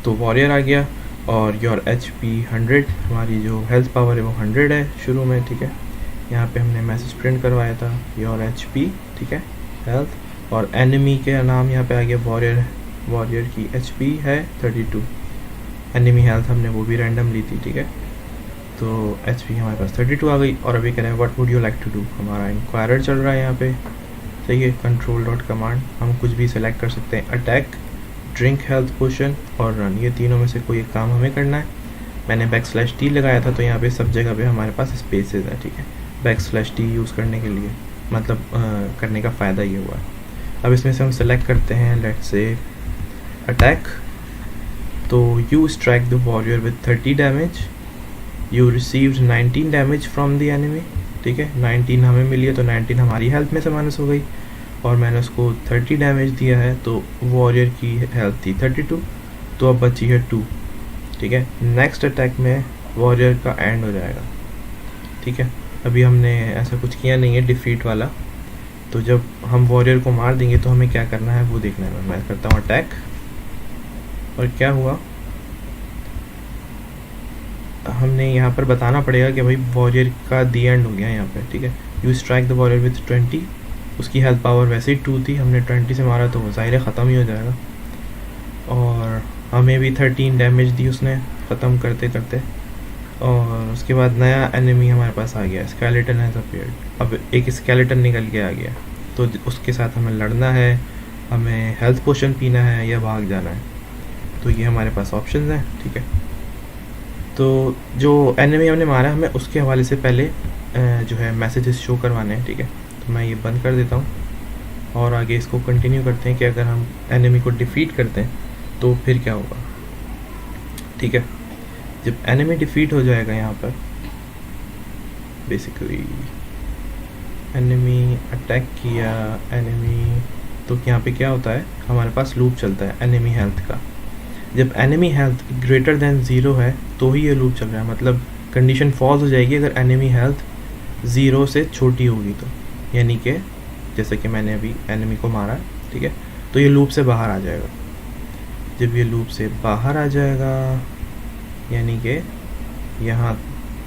तो वॉरियर आ गया और योर HP 100, हमारी जो हेल्थ पावर है वो 100 है शुरू में, ठीक है। यहाँ पे हमने मैसेज प्रिंट करवाया था योर HP, ठीक है, हेल्थ, और एनिमी के नाम यहाँ पे आ गया वॉरियर, वॉरियर की HP है 32, एनिमी हेल्थ हमने वो भी रैंडम ली थी, ठीक है। तो HP हमारे पास 32 आ गई। और अभी कह रहे हैं what would you like to do, हमारा इंक्वायरर चल रहा है यहाँ पे, सही है। कंट्रोल डॉट कमांड, हम कुछ भी सिलेक्ट कर सकते हैं, अटैक, ड्रिंक, हेल्थ पोशन और रन, ये तीनों में से कोई एक काम हमें करना है। मैंने /T लगाया था, तो यहाँ पे सब जगह पे हमारे पास स्पेसेस है, ठीक है। /T यूज़ करने के लिए मतलब करने का फ़ायदा ये हुआ है। अब इसमें से हम सेलेक्ट करते हैं लेट्स से अटैक, तो you strike the warrior with 30 damage, you received 19 damage from the enemy, ठीक है। 19 हमें मिली है, तो 19 हमारी हेल्थ में से माइनस हो गई, और मैंने उसको 30 डैमेज दिया है, तो वॉरियर की हेल्थ थी 32, तो अब बची है 2, ठीक है। नेक्स्ट अटैक में वॉरियर का एंड हो जाएगा, ठीक है। अभी हमने ऐसा कुछ किया नहीं है डिफीट वाला, तो जब हम वॉरियर को मार देंगे तो हमें क्या करना है वो देखना है। मैं करता हूँ अटैक, और क्या हुआ, हमने यहाँ पर बताना पड़ेगा कि भाई वॉरियर का दी एंड हो गया यहाँ पे, ठीक है। You strike the warrior with 20, उसकी हेल्थ पावर वैसे ही 2 थी, हमने 20 से मारा तो वो ज़ाहिर ख़त्म ही हो जाएगा, और हमें भी 13 डैमेज दी उसने ख़त्म करते करते। और उसके बाद नया एनिमी हमारे पास आ गया, स्केलेटन हैज़ अपीयर्ड, अब एक स्केलेटन निकल के आ गया, तो उसके साथ हमें लड़ना है, हमें हेल्थ पोशन पीना है या भाग जाना है, तो ये हमारे पास ऑप्शंस हैं, ठीक है। तो जो एनिमी हमने मारा हमें उसके हवाले से पहले जो है मैसेजेस शो करवाने हैं, ठीक है। तो मैं ये बंद कर देता हूँ और आगे इसको कंटिन्यू करते हैं कि अगर हम एनिमी को डिफीट करते हैं तो फिर क्या होगा, ठीक है। जब एनिमी डिफीट हो जाएगा यहाँ पर, बेसिकली एनिमी अटैक किया एनिमी, तो यहाँ पे क्या होता है, हमारे पास लूप चलता है एनिमी हेल्थ का। जब एनिमी हेल्थ ग्रेटर देन 0 है तो ही ये लूप चल रहा है, मतलब कंडीशन फॉल्स हो जाएगी अगर एनिमी हेल्थ 0 से छोटी होगी तो, यानी कि जैसे कि मैंने अभी एनिमी को मारा, ठीक है, तो ये लूप से बाहर आ जाएगा। जब ये लूप से बाहर आ जाएगा यानी कि यहाँ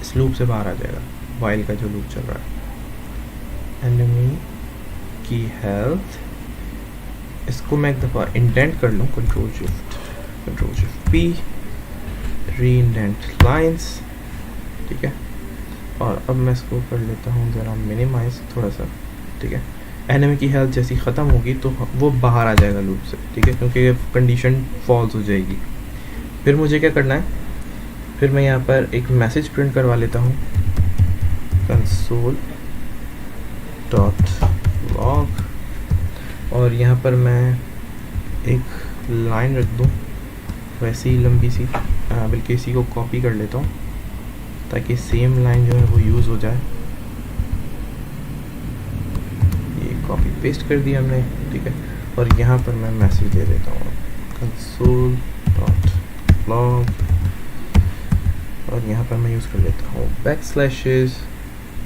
इस लूप से बाहर आ जाएगा वाइल का जो लूप चल रहा है। एनिमी की हेल्थ, इसको मैं एक दफ़ा इंडेंट कर लूँ, कंट्रोल शिफ्ट P, री इंडेंट लाइन्स, ठीक है। और अब मैं इसको कर लेता हूँ ज़रा मिनिमाइज थोड़ा सा, ठीक है। एनिमी की हेल्थ जैसी ख़त्म होगी तो वो बाहर आ जाएगा लूप से, ठीक है, क्योंकि कंडीशन फॉल्स हो जाएगी। फिर मुझे क्या करना है, फिर मैं यहाँ पर एक मैसेज प्रिंट करवा लेता हूँ, कंसोल डॉट लॉग, और यहाँ पर मैं एक लाइन रख दूँ वैसी ही लंबी सी, बल्कि इसी को कॉपी कर लेता हूँ ताकि सेम लाइन जो है वो यूज़ हो जाए। ये कॉपी पेस्ट कर दिया हमने, ठीक है। और यहाँ पर मैं मैसेज दे देता हूँ कंसोल डॉट लॉग, और यहाँ पर मैं यूज़ कर लेता हूँ बैकस्लैशेस,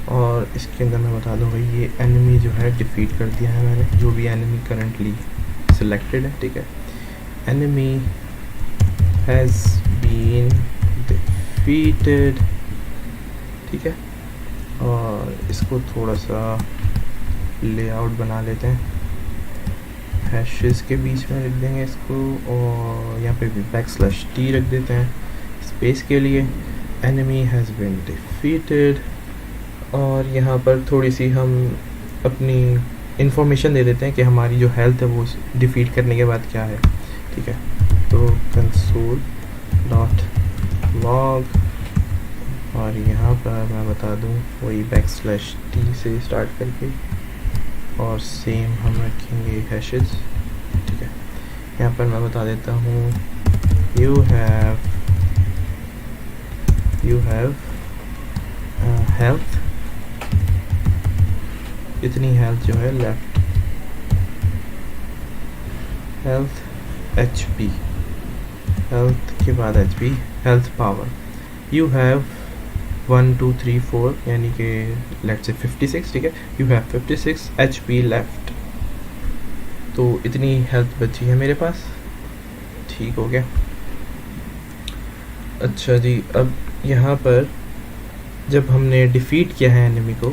और इसके अंदर मैं बता दूँ भाई ये एनिमी जो है डिफीट कर दिया है मैंने, जो भी एनिमी करंटली सिलेक्टेड है, ठीक है। एनिमी हैज़ बीन डिफीटेड, ठीक है। और इसको थोड़ा सा लेआउट बना लेते हैं, हैशेस के बीच में रख देंगे इसको, और यहाँ पे भी /T रख देते हैं स्पेस के लिए। एनिमी हैज़ बीन डिफीटेड, और यहाँ पर थोड़ी सी हम अपनी इंफॉर्मेशन दे देते हैं कि हमारी जो हेल्थ है वो डिफीट करने के बाद क्या है, ठीक है। तो कंसोल डॉट लॉग, और यहाँ पर मैं बता दूँ वही /T से स्टार्ट करके, और सेम हम रखेंगे हैशेस, ठीक है। यहाँ पर मैं बता देता हूँ यू हैव हेल्थ, इतनी हेल्थ जो है लेफ्ट, हेल्थ HP, हेल्थ के बाद HP, health power, you have 1 2 3 4 यानी कि लेट्स से 56, ठीक है, यू हैव 56 HP लेफ्ट। तो इतनी हेल्थ बची है मेरे पास, ठीक हो गया। अच्छा जी, अब यहाँ पर जब हमने डिफ़ीट किया है एनिमी को,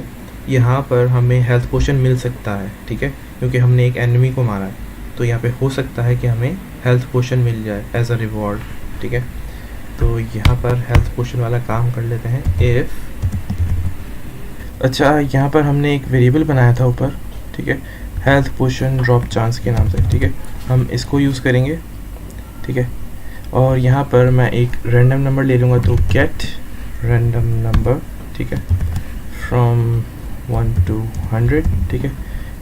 यहाँ पर हमें हेल्थ पोशन मिल सकता है, ठीक है, क्योंकि हमने एक एनिमी को मारा है, तो यहाँ पे हो सकता है कि हमें हेल्थ पोशन मिल जाए एज अ रिवॉर्ड, ठीक है। तो यहाँ पर हेल्थ पोशन वाला काम कर लेते हैं इफ़। अच्छा, यहाँ पर हमने एक वेरिएबल बनाया था ऊपर, ठीक है, हेल्थ पोशन ड्रॉप चांस के नाम से, ठीक है, हम इसको यूज़ करेंगे, ठीक है। और यहाँ पर मैं एक रैंडम नंबर ले लूँगा, तो गेट रैंडम नंबर, ठीक है, फ्रॉम 1 to 100, ठीक है,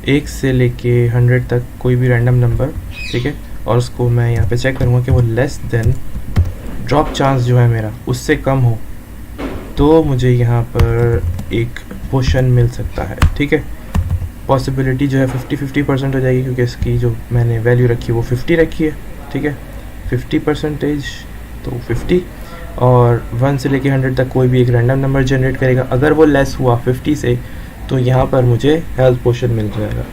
1 से लेके 100 तक कोई भी रैंडम नंबर, ठीक है, और उसको मैं यहाँ पे चेक करूँगा कि वो लेस देन ड्रॉप चांस जो है मेरा उससे कम हो, तो मुझे यहाँ पर एक पोशन मिल सकता है, ठीक है। पॉसिबिलिटी जो है 50-50% हो जाएगी, क्योंकि इसकी जो मैंने वैल्यू रखी है वो 50 रखी है, ठीक है, 50% तो 50, और 1 से लेके 100 तक कोई भी एक रैंडम नंबर जनरेट करेगा, अगर वो लेस हुआ 50 से तो यहाँ पर मुझे हेल्थ पोशन मिल जाएगा,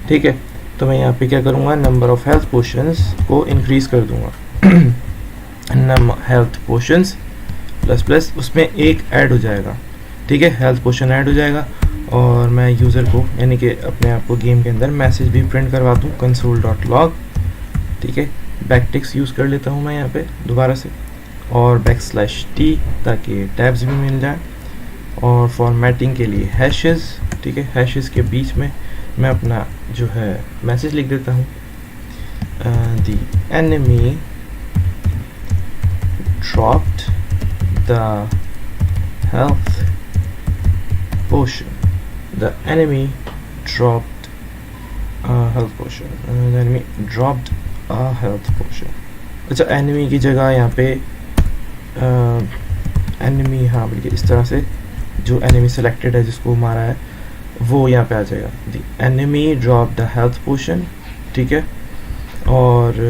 ठीक है। तो मैं यहाँ पे क्या करूँगा, नंबर ऑफ़ हेल्थ पोशंस को इंक्रीज़ कर दूँगा हेल्थ पोशंस प्लस प्लस उसमें एक ऐड हो जाएगा, ठीक है, हेल्थ पोशन ऐड हो जाएगा। और मैं यूज़र को यानी कि अपने आप को गेम के अंदर मैसेज भी प्रिंट करवा दूँ console.log, ठीक है, बैकटिक्स यूज़ कर लेता हूँ मैं यहाँ पे दोबारा से, और /t ताकि टैब्स भी मिल जाए, और फॉर्मेटिंग के लिए हैशेस, ठीक है, हैशेस के बीच में मैं अपना जो है मैसेज लिख देता हूँ, the enemy dropped the health potion, the enemy dropped a health potion, the enemy dropped a health potion। अच्छा, enemy की जगह यहाँ पे enemy, हाँ बल्कि इस तरह से जो enemy selected है जिसको मारा है वो यहाँ पे आ जाएगा, the enemy dropped a health potion, ठीक है। और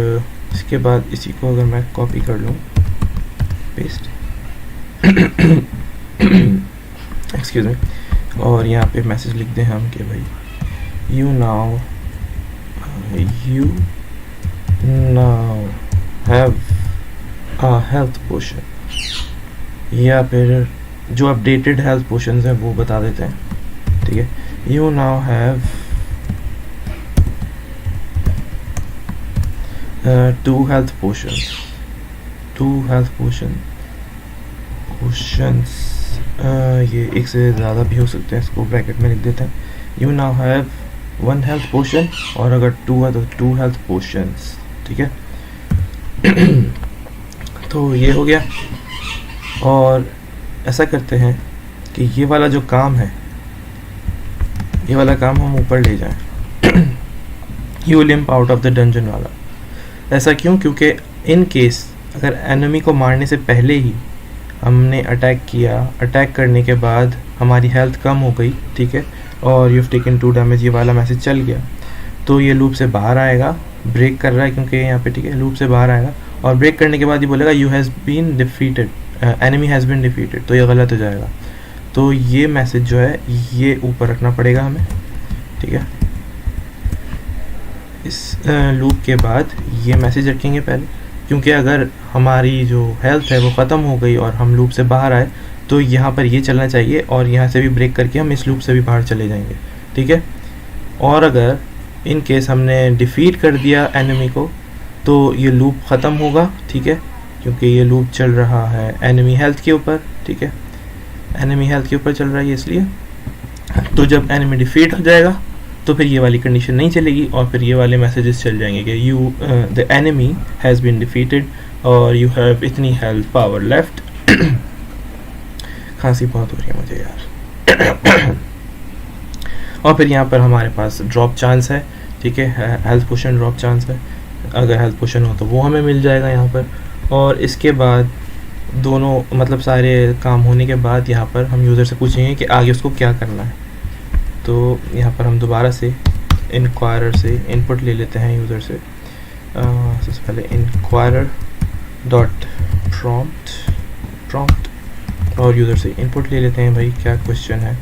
इसके बाद इसी को अगर मैं कॉपी कर लूँ, पेस्ट एक्सक्यूज मी, और यहाँ पे मैसेज लिख दें हम कि भाई you now have a health potion, या फिर जो अपडेटेड हेल्थ पोशंस हैं वो बता देते हैं, ठीक है, you now have 2 health potions, 2 health potions, ये एक से ज़्यादा भी हो सकते हैं, इसको ब्रैकेट में लिख देते हैं, you now have 1 health potion, और अगर 2 है तो 2 हेल्थ पोशंस, ठीक है। तो ये हो गया, और ऐसा करते हैं कि ये वाला जो काम है, ये वाला काम हम ऊपर ले जाएं, you limp out of the dungeon वाला। ऐसा क्यों? क्योंकि इन केस अगर एनिमी को मारने से पहले ही हमने अटैक किया, अटैक करने के बाद हमारी हेल्थ कम हो गई, ठीक है, और यू हैव टेकन 2 डैमेज, ये वाला मैसेज चल गया, तो ये लूप से बाहर आएगा, ब्रेक कर रहा है क्योंकि यहाँ पे, ठीक है, लूप से बाहर आएगा, और ब्रेक करने के बाद ये बोलेगा you has been defeated, enemy has been defeated, तो ये गलत हो जाएगा। तो ये मैसेज जो है ये ऊपर रखना पड़ेगा हमें, ठीक है। इस लूप के बाद ये मैसेज रखेंगे पहले, क्योंकि अगर हमारी जो हेल्थ है वो ख़त्म हो गई और हम लूप से बाहर आए तो यहाँ पर ये चलना चाहिए, और यहाँ से भी ब्रेक करके हम इस लूप से भी बाहर चले जाएंगे, ठीक है। और अगर इन केस हमने डिफ़ीट कर दिया एनिमी को तो ये लूप ख़त्म होगा, ठीक है, क्योंकि ये लूप चल रहा है एनिमी हेल्थ के ऊपर, ठीक है, एनिमी हेल्थ के ऊपर चल रहा है इसलिए। तो जब एनिमी डिफ़ीट हो जाएगा तो फिर ये वाली कंडीशन नहीं चलेगी, और फिर ये वाले मैसेजेस चल जाएंगे कि you the enemy has been defeated और यू हैव इतनी हेल्थ पावर लेफ्ट। खांसी बहुत हो रही है मुझे यार। और फिर यहाँ पर हमारे पास ड्रॉप चांस है, ठीक है, हेल्थ पोशन ड्रॉप चांस है, अगर हेल्थ पोशन हो तो वो हमें मिल जाएगा यहाँ पर। और इसके बाद दोनों मतलब सारे काम होने के बाद यहाँ पर हम यूज़र से पूछेंगे कि आगे उसको क्या करना है। तो यहाँ पर हम दोबारा से इंक्वायरर से इनपुट ले लेते हैं यूज़र से। सबसे पहले इंक्वायरर डॉट प्रॉम्प्ट और यूज़र से इनपुट ले लेते हैं भाई क्या क्वेश्चन है।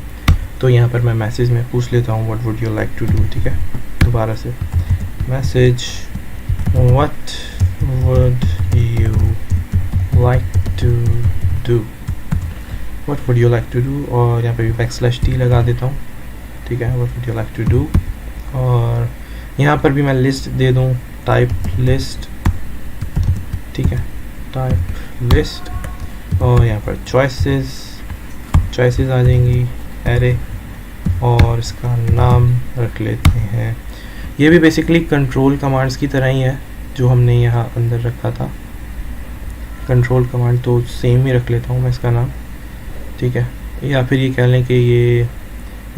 तो यहाँ पर मैं मैसेज में पूछ लेता हूँ what would you like to do, ठीक है। दोबारा से message what would you like to do, what would you like to do, और यहाँ पे भी \t लगा देता हूँ, ठीक है। What would you like to do, और यहाँ पर भी मैं लिस्ट दे दूँ, टाइप लिस्ट, ठीक है, टाइप लिस्ट, और यहाँ पर चॉइसेस आ जाएंगी एरे, और इसका नाम रख लेते हैं। ये भी बेसिकली कंट्रोल कमांड्स की तरह ही है जो हमने यहाँ अंदर रखा था, कंट्रोल कमांड, तो सेम ही रख लेता हूँ मैं इसका नाम, ठीक है। या फिर ये कह लें कि ये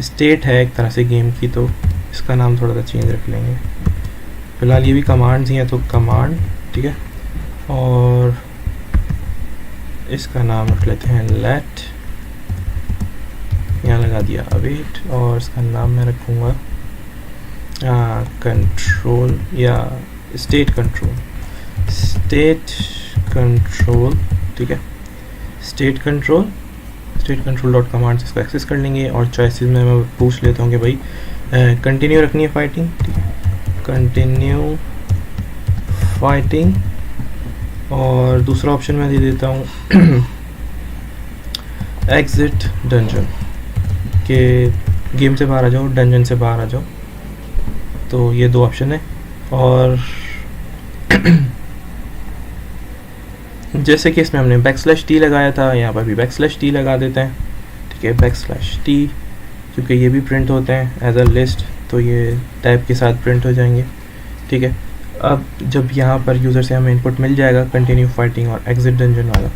स्टेट है एक तरह से गेम की, तो इसका नाम थोड़ा सा चेंज रख लेंगे। फिलहाल ये भी कमांड्स ही हैं तो कमांड, ठीक है, और इसका नाम रख लेते हैं लेट, यहाँ लगा दिया अवेट, और इसका नाम मैं रखूँगा कंट्रोल या स्टेट कंट्रोल, ठीक है। स्टेट कंट्रोल डॉट कमांड इसको एक्सेस कर लेंगे, और चॉइसेस में मैं पूछ लेता हूँ कि भाई कंटिन्यू रखनी है फाइटिंग, ठीक है, कंटिन्यू फाइटिंग, और दूसरा ऑप्शन मैं दे देता हूँ एग्जिट डंजन, के गेम से बाहर आ जाओ, डंजन से बाहर आ जाओ। तो ये दो ऑप्शन है, और जैसे कि इसमें हमने \t लगाया था, यहाँ पर भी \t लगा देते हैं, ठीक है। \t क्योंकि ये भी प्रिंट होते हैं एज अ लिस्ट, तो ये टैब के साथ प्रिंट हो जाएंगे, ठीक है। अब जब यहाँ पर यूज़र से हमें इनपुट मिल जाएगा कंटिन्यू फाइटिंग और एग्जिट डंजन वाला,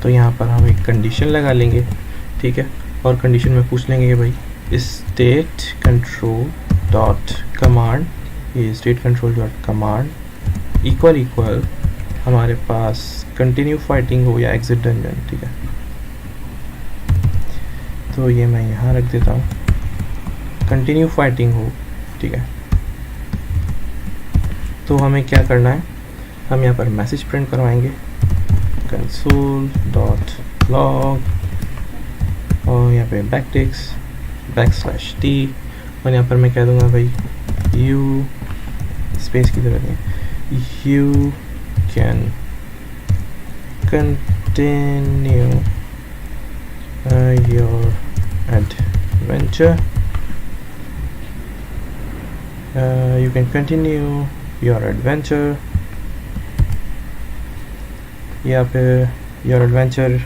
तो यहाँ पर हम एक कंडीशन लगा लेंगे, ठीक है, और कंडीशन में पूछ लेंगे कि भाई स्टेट कंट्रोल डॉट कमांड, ये state control dot command equal हमारे पास कंटिन्यू फाइटिंग हो या एग्जिट डंजन, ठीक है। तो ये मैं यहाँ रख देता हूँ कंटिन्यू फाइटिंग हो, ठीक है। तो हमें क्या करना है, हम यहाँ पर मैसेज प्रिंट करवाएंगे कंसोल डॉट लॉग, और यहाँ पे \t, और यहाँ पर मैं कह दूँगा भाई यू, स्पेस की जरूरत नहीं, you can continue your adventure, you can continue your adventure, या फिर your adventure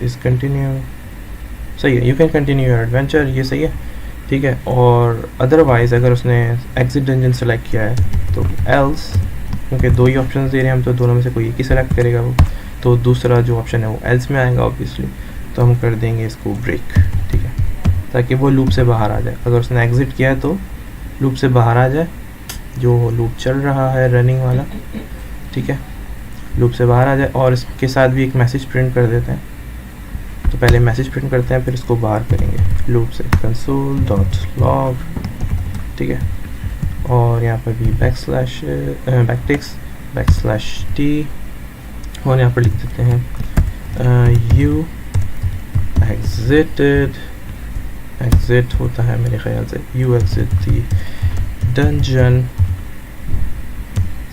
is continue, सही है, you can continue your adventure, ये सही है, ठीक है। और अदरवाइज़ अगर उसने एग्जिट डंजन सेलेक्ट किया है तो else, क्योंकि दो ही ऑप्शन दे रहे हैं हम, तो दोनों में से कोई एक ही सेलेक्ट करेगा वो, तो दूसरा जो ऑप्शन है वो else में आएगा ऑब्वियसली, तो हम कर देंगे इसको ब्रेक, ठीक है, ताकि वो लूप से बाहर आ जाए। अगर उसने एग्जिट किया है तो लूप से बाहर आ जाए, जो लूप चल रहा है रनिंग वाला, ठीक है, लूप से बाहर आ जाए। और इसके साथ भी एक मैसेज प्रिंट कर देते हैं, तो पहले मैसेज प्रिंट करते हैं फिर इसको बाहर करेंगे लूप से, कंसोल डॉट लॉग, ठीक है। और यहाँ पर भी \t, और यहाँ पर लिख देते हैं यू एग्जिट होता है मेरे ख्याल से, you exit the dungeon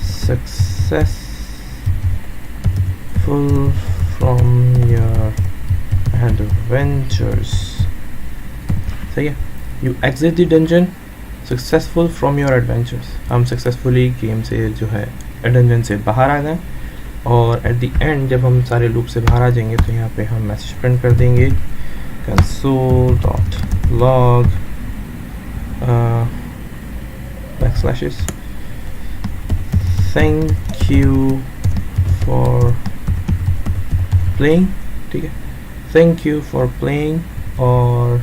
successful from your adventures, सही है, you exit the dungeon successful from your adventures, हम सक्सेसफुली गेम से जो है डंजन से बाहर आ गए, और एट द एंड जब हम सारे लूप से बाहर आ जाएंगे तो यहाँ पे हम मैसेज प्रिंट कर देंगे console dot log \, thank you for playing, ठीक है, thank you for playing, और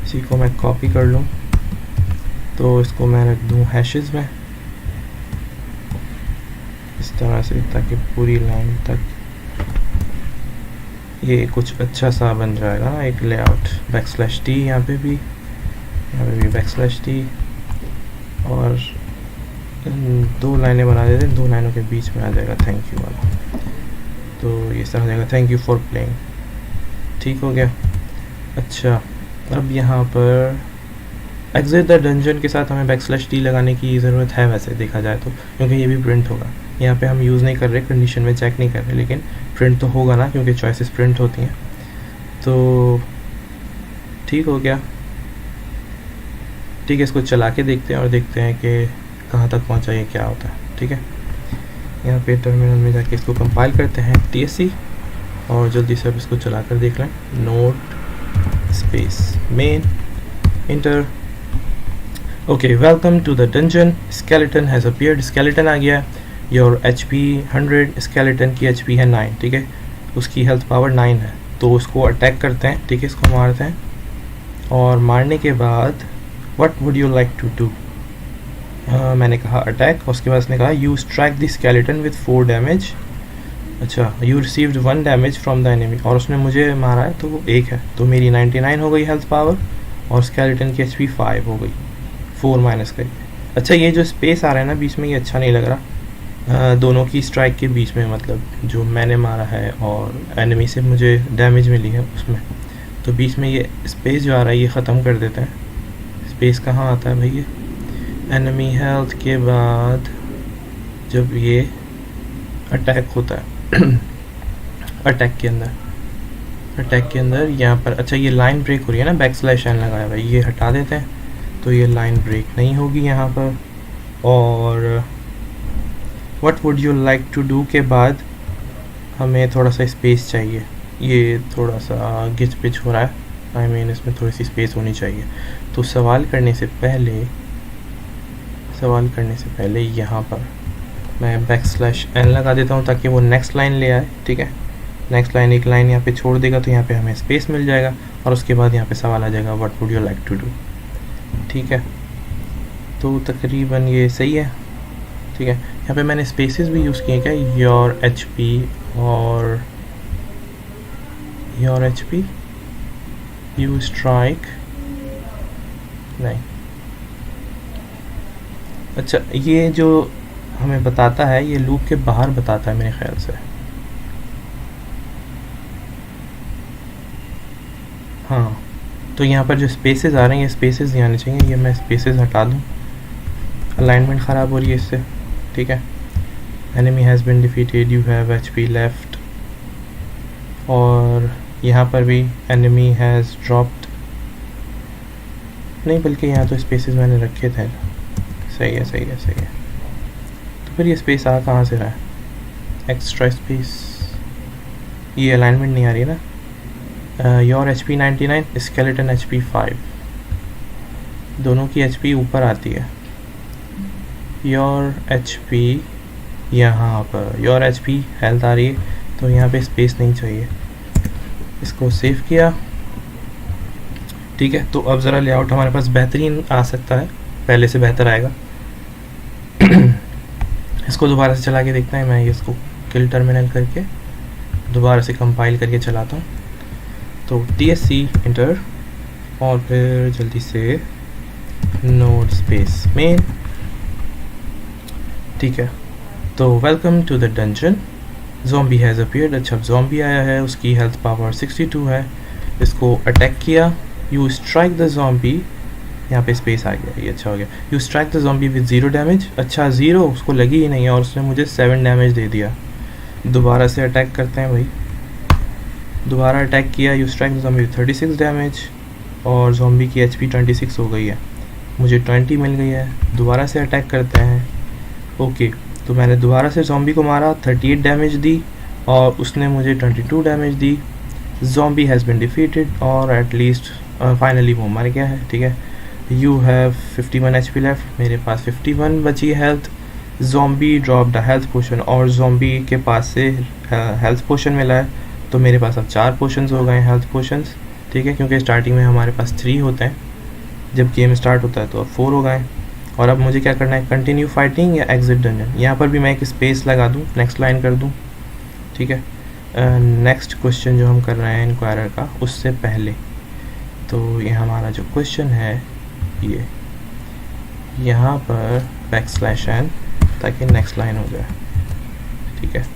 इसी को मैं कॉपी कर लूँ, तो इसको मैं रख दूँ हैशेस में इस तरह से, ताकि पूरी लाइन तक ये कुछ अच्छा सा बन जाएगा ना एक लेआउट। \t यहाँ पे भी \t, और दो लाइनें बना देते हैं, दो लाइनों के बीच में आ जाएगा थैंक यू वाला, तो ये इस तरह हो जाएगा थैंक यू फॉर प्लेइंग, ठीक हो गया। अच्छा, अब यहाँ पर एग्जिट द डंजन के साथ हमें \d लगाने की ज़रूरत है वैसे देखा जाए तो, क्योंकि ये भी प्रिंट होगा। यहाँ पे हम यूज़ नहीं कर रहे, कंडीशन में चेक नहीं कर रहे, लेकिन प्रिंट तो होगा ना, क्योंकि चॉइसेस प्रिंट होती हैं। तो ठीक हो गया। ठीक है, इसको चला के देखते हैं और देखते हैं कि कहाँ तक पहुँचा, ये क्या होता है। ठीक है, यहाँ पे टर्मिनल में जाके इसको कंपाइल करते हैं TSC और जल्दी से अब इसको चला कर देख लें। Node space main enter. Okay, welcome to the dungeon, skeleton has appeared. Skeleton आ गया। योर HP 100, स्केलेटन की HP है 9। ठीक है, उसकी हेल्थ पावर 9 है। तो उसको अटैक करते हैं। ठीक है, इसको मारते हैं और मारने के बाद what would you like to do, मैंने कहा अटैक, उसके बाद उसने कहा you strike the skeleton with 4 damage. अच्छा, you received 1 damage from the enemy, और उसने मुझे मारा है तो वो 1 है, तो मेरी 99 हो गई हेल्थ पावर और स्केलेटन की HP 5 हो गई, 4 माइनस करी। अच्छा, ये जो स्पेस आ रहा है ना बीच में, ये अच्छा नहीं लग रहा। दोनों की स्ट्राइक के बीच में, मतलब जो मैंने मारा है और एनिमी से मुझे डैमेज मिली है उसमें, तो बीच में ये स्पेस जो आ रहा है ये ख़त्म कर देते हैं। स्पेस कहाँ आता है भाई? ये एनिमी हेल्थ के बाद जब ये अटैक होता है अटैक के अंदर यहाँ पर, अच्छा ये लाइन ब्रेक हो रही है ना, \n लगाया हुआ है, ये हटा देते हैं तो ये लाइन ब्रेक नहीं होगी यहाँ पर। और what would you like to do के बाद हमें थोड़ा सा स्पेस चाहिए, ये थोड़ा सा गिच पिच हो रहा है, आई मीन इसमें थोड़ी सी स्पेस होनी चाहिए। तो सवाल करने से पहले यहाँ पर मैं \n लगा देता हूँ ताकि वो नेक्स्ट लाइन ले आए। ठीक है, नेक्स्ट लाइन एक लाइन यहाँ पे छोड़ देगा तो यहाँ पे हमें स्पेस मिल जाएगा और उसके बाद यहाँ पे सवाल आ जाएगा what would you like to do. ठीक है, तो तकरीबन ये सही है। ठीक है, यहाँ पे मैंने स्पेसेस भी यूज़ किए क्या, योर HP यू स्ट्राइक नहीं। अच्छा, ये जो हमें बताता है ये लूप के बाहर बताता है मेरे ख्याल से। हाँ, तो यहाँ पर जो स्पेसेस आ रहे हैं ये स्पेसेस नहीं आने चाहिए, ये मैं स्पेसेस हटा दूँ, अलाइनमेंट ख़राब हो रही है इससे। ठीक है, enemy has been defeated, you have HP left, और यहाँ पर भी एनिमी हैज़ ड्रॉप्ड, नहीं बल्कि यहाँ तो स्पेसेस मैंने रखे थे। सही है। तो फिर ये स्पेस आ कहाँ से रहा है, एक्स्ट्रा स्पेस, ये अलाइनमेंट नहीं आ रही है ना। योर HP 99, स्केलेटन HP 5, दोनों की HP ऊपर आती है। योर HP यहाँ पर, योर HP हेल्थ आ रही है, तो यहाँ पे स्पेस नहीं चाहिए। इसको सेव किया। ठीक है, तो अब ज़रा लेआउट हमारे पास बेहतरीन आ सकता है, पहले से बेहतर आएगा। इसको दोबारा से चला के देखते हैं। मैं इसको किल टर्मिनल करके दोबारा से कंपाइल करके चलाता हूँ। तो TSC इंटर और फिर जल्दी से नोड स्पेस मेन। ठीक है, तो welcome to the dungeon, zombie has appeared. अच्छा, ज़ॉम्बी आया है, उसकी हेल्थ पावर 62 है। इसको अटैक किया, यू स्ट्राइक द ज़ॉम्बी, यहाँ पे स्पेस आ गया, ये अच्छा हो गया। You strike the zombie with 0 damage. अच्छा, 0 उसको लगी ही नहीं है और उसने मुझे 7 डैमेज दे दिया। दोबारा से अटैक करते हैं भाई, दोबारा अटैक किया, you strike the zombie with 36 damage और ज़ॉम्बी की HP 26 हो गई है, मुझे 20 मिल गई है। दोबारा से अटैक करते हैं। ओके, तो मैंने दोबारा से ज़ॉम्बी को मारा, 38 डैमेज दी और उसने मुझे 22 डैमेज दी। ज़ॉम्बी हैज़ बीन डिफीटेड और एटलीस्ट फाइनली वो मर गया है। ठीक है, यू हैव 51 HP लेफ्ट, मेरे पास 51 बची health. Zombie drop the health potion और ज़ॉम्बी के पास से हेल्थ पोशन मिला है, तो मेरे पास अब 4 पोशंस हो गए हैं, हेल्थ पोशंस। ठीक है, क्योंकि स्टार्टिंग में हमारे पास 3 होते हैं, जब गेम स्टार्ट होता है तो अब 4 हो गए। और अब मुझे क्या करना है, कंटिन्यू फाइटिंग या एग्जिट डंजन। यहाँ पर भी मैं एक स्पेस लगा दूँ, नेक्स्ट लाइन कर दूँ। ठीक है, नेक्स्ट क्वेश्चन जो हम कर रहे हैं इंक्वायरर का, उससे पहले तो ये हमारा जो क्वेश्चन है ये यहाँ पर \n ताकि नेक्स्ट लाइन हो जाए। ठीक है,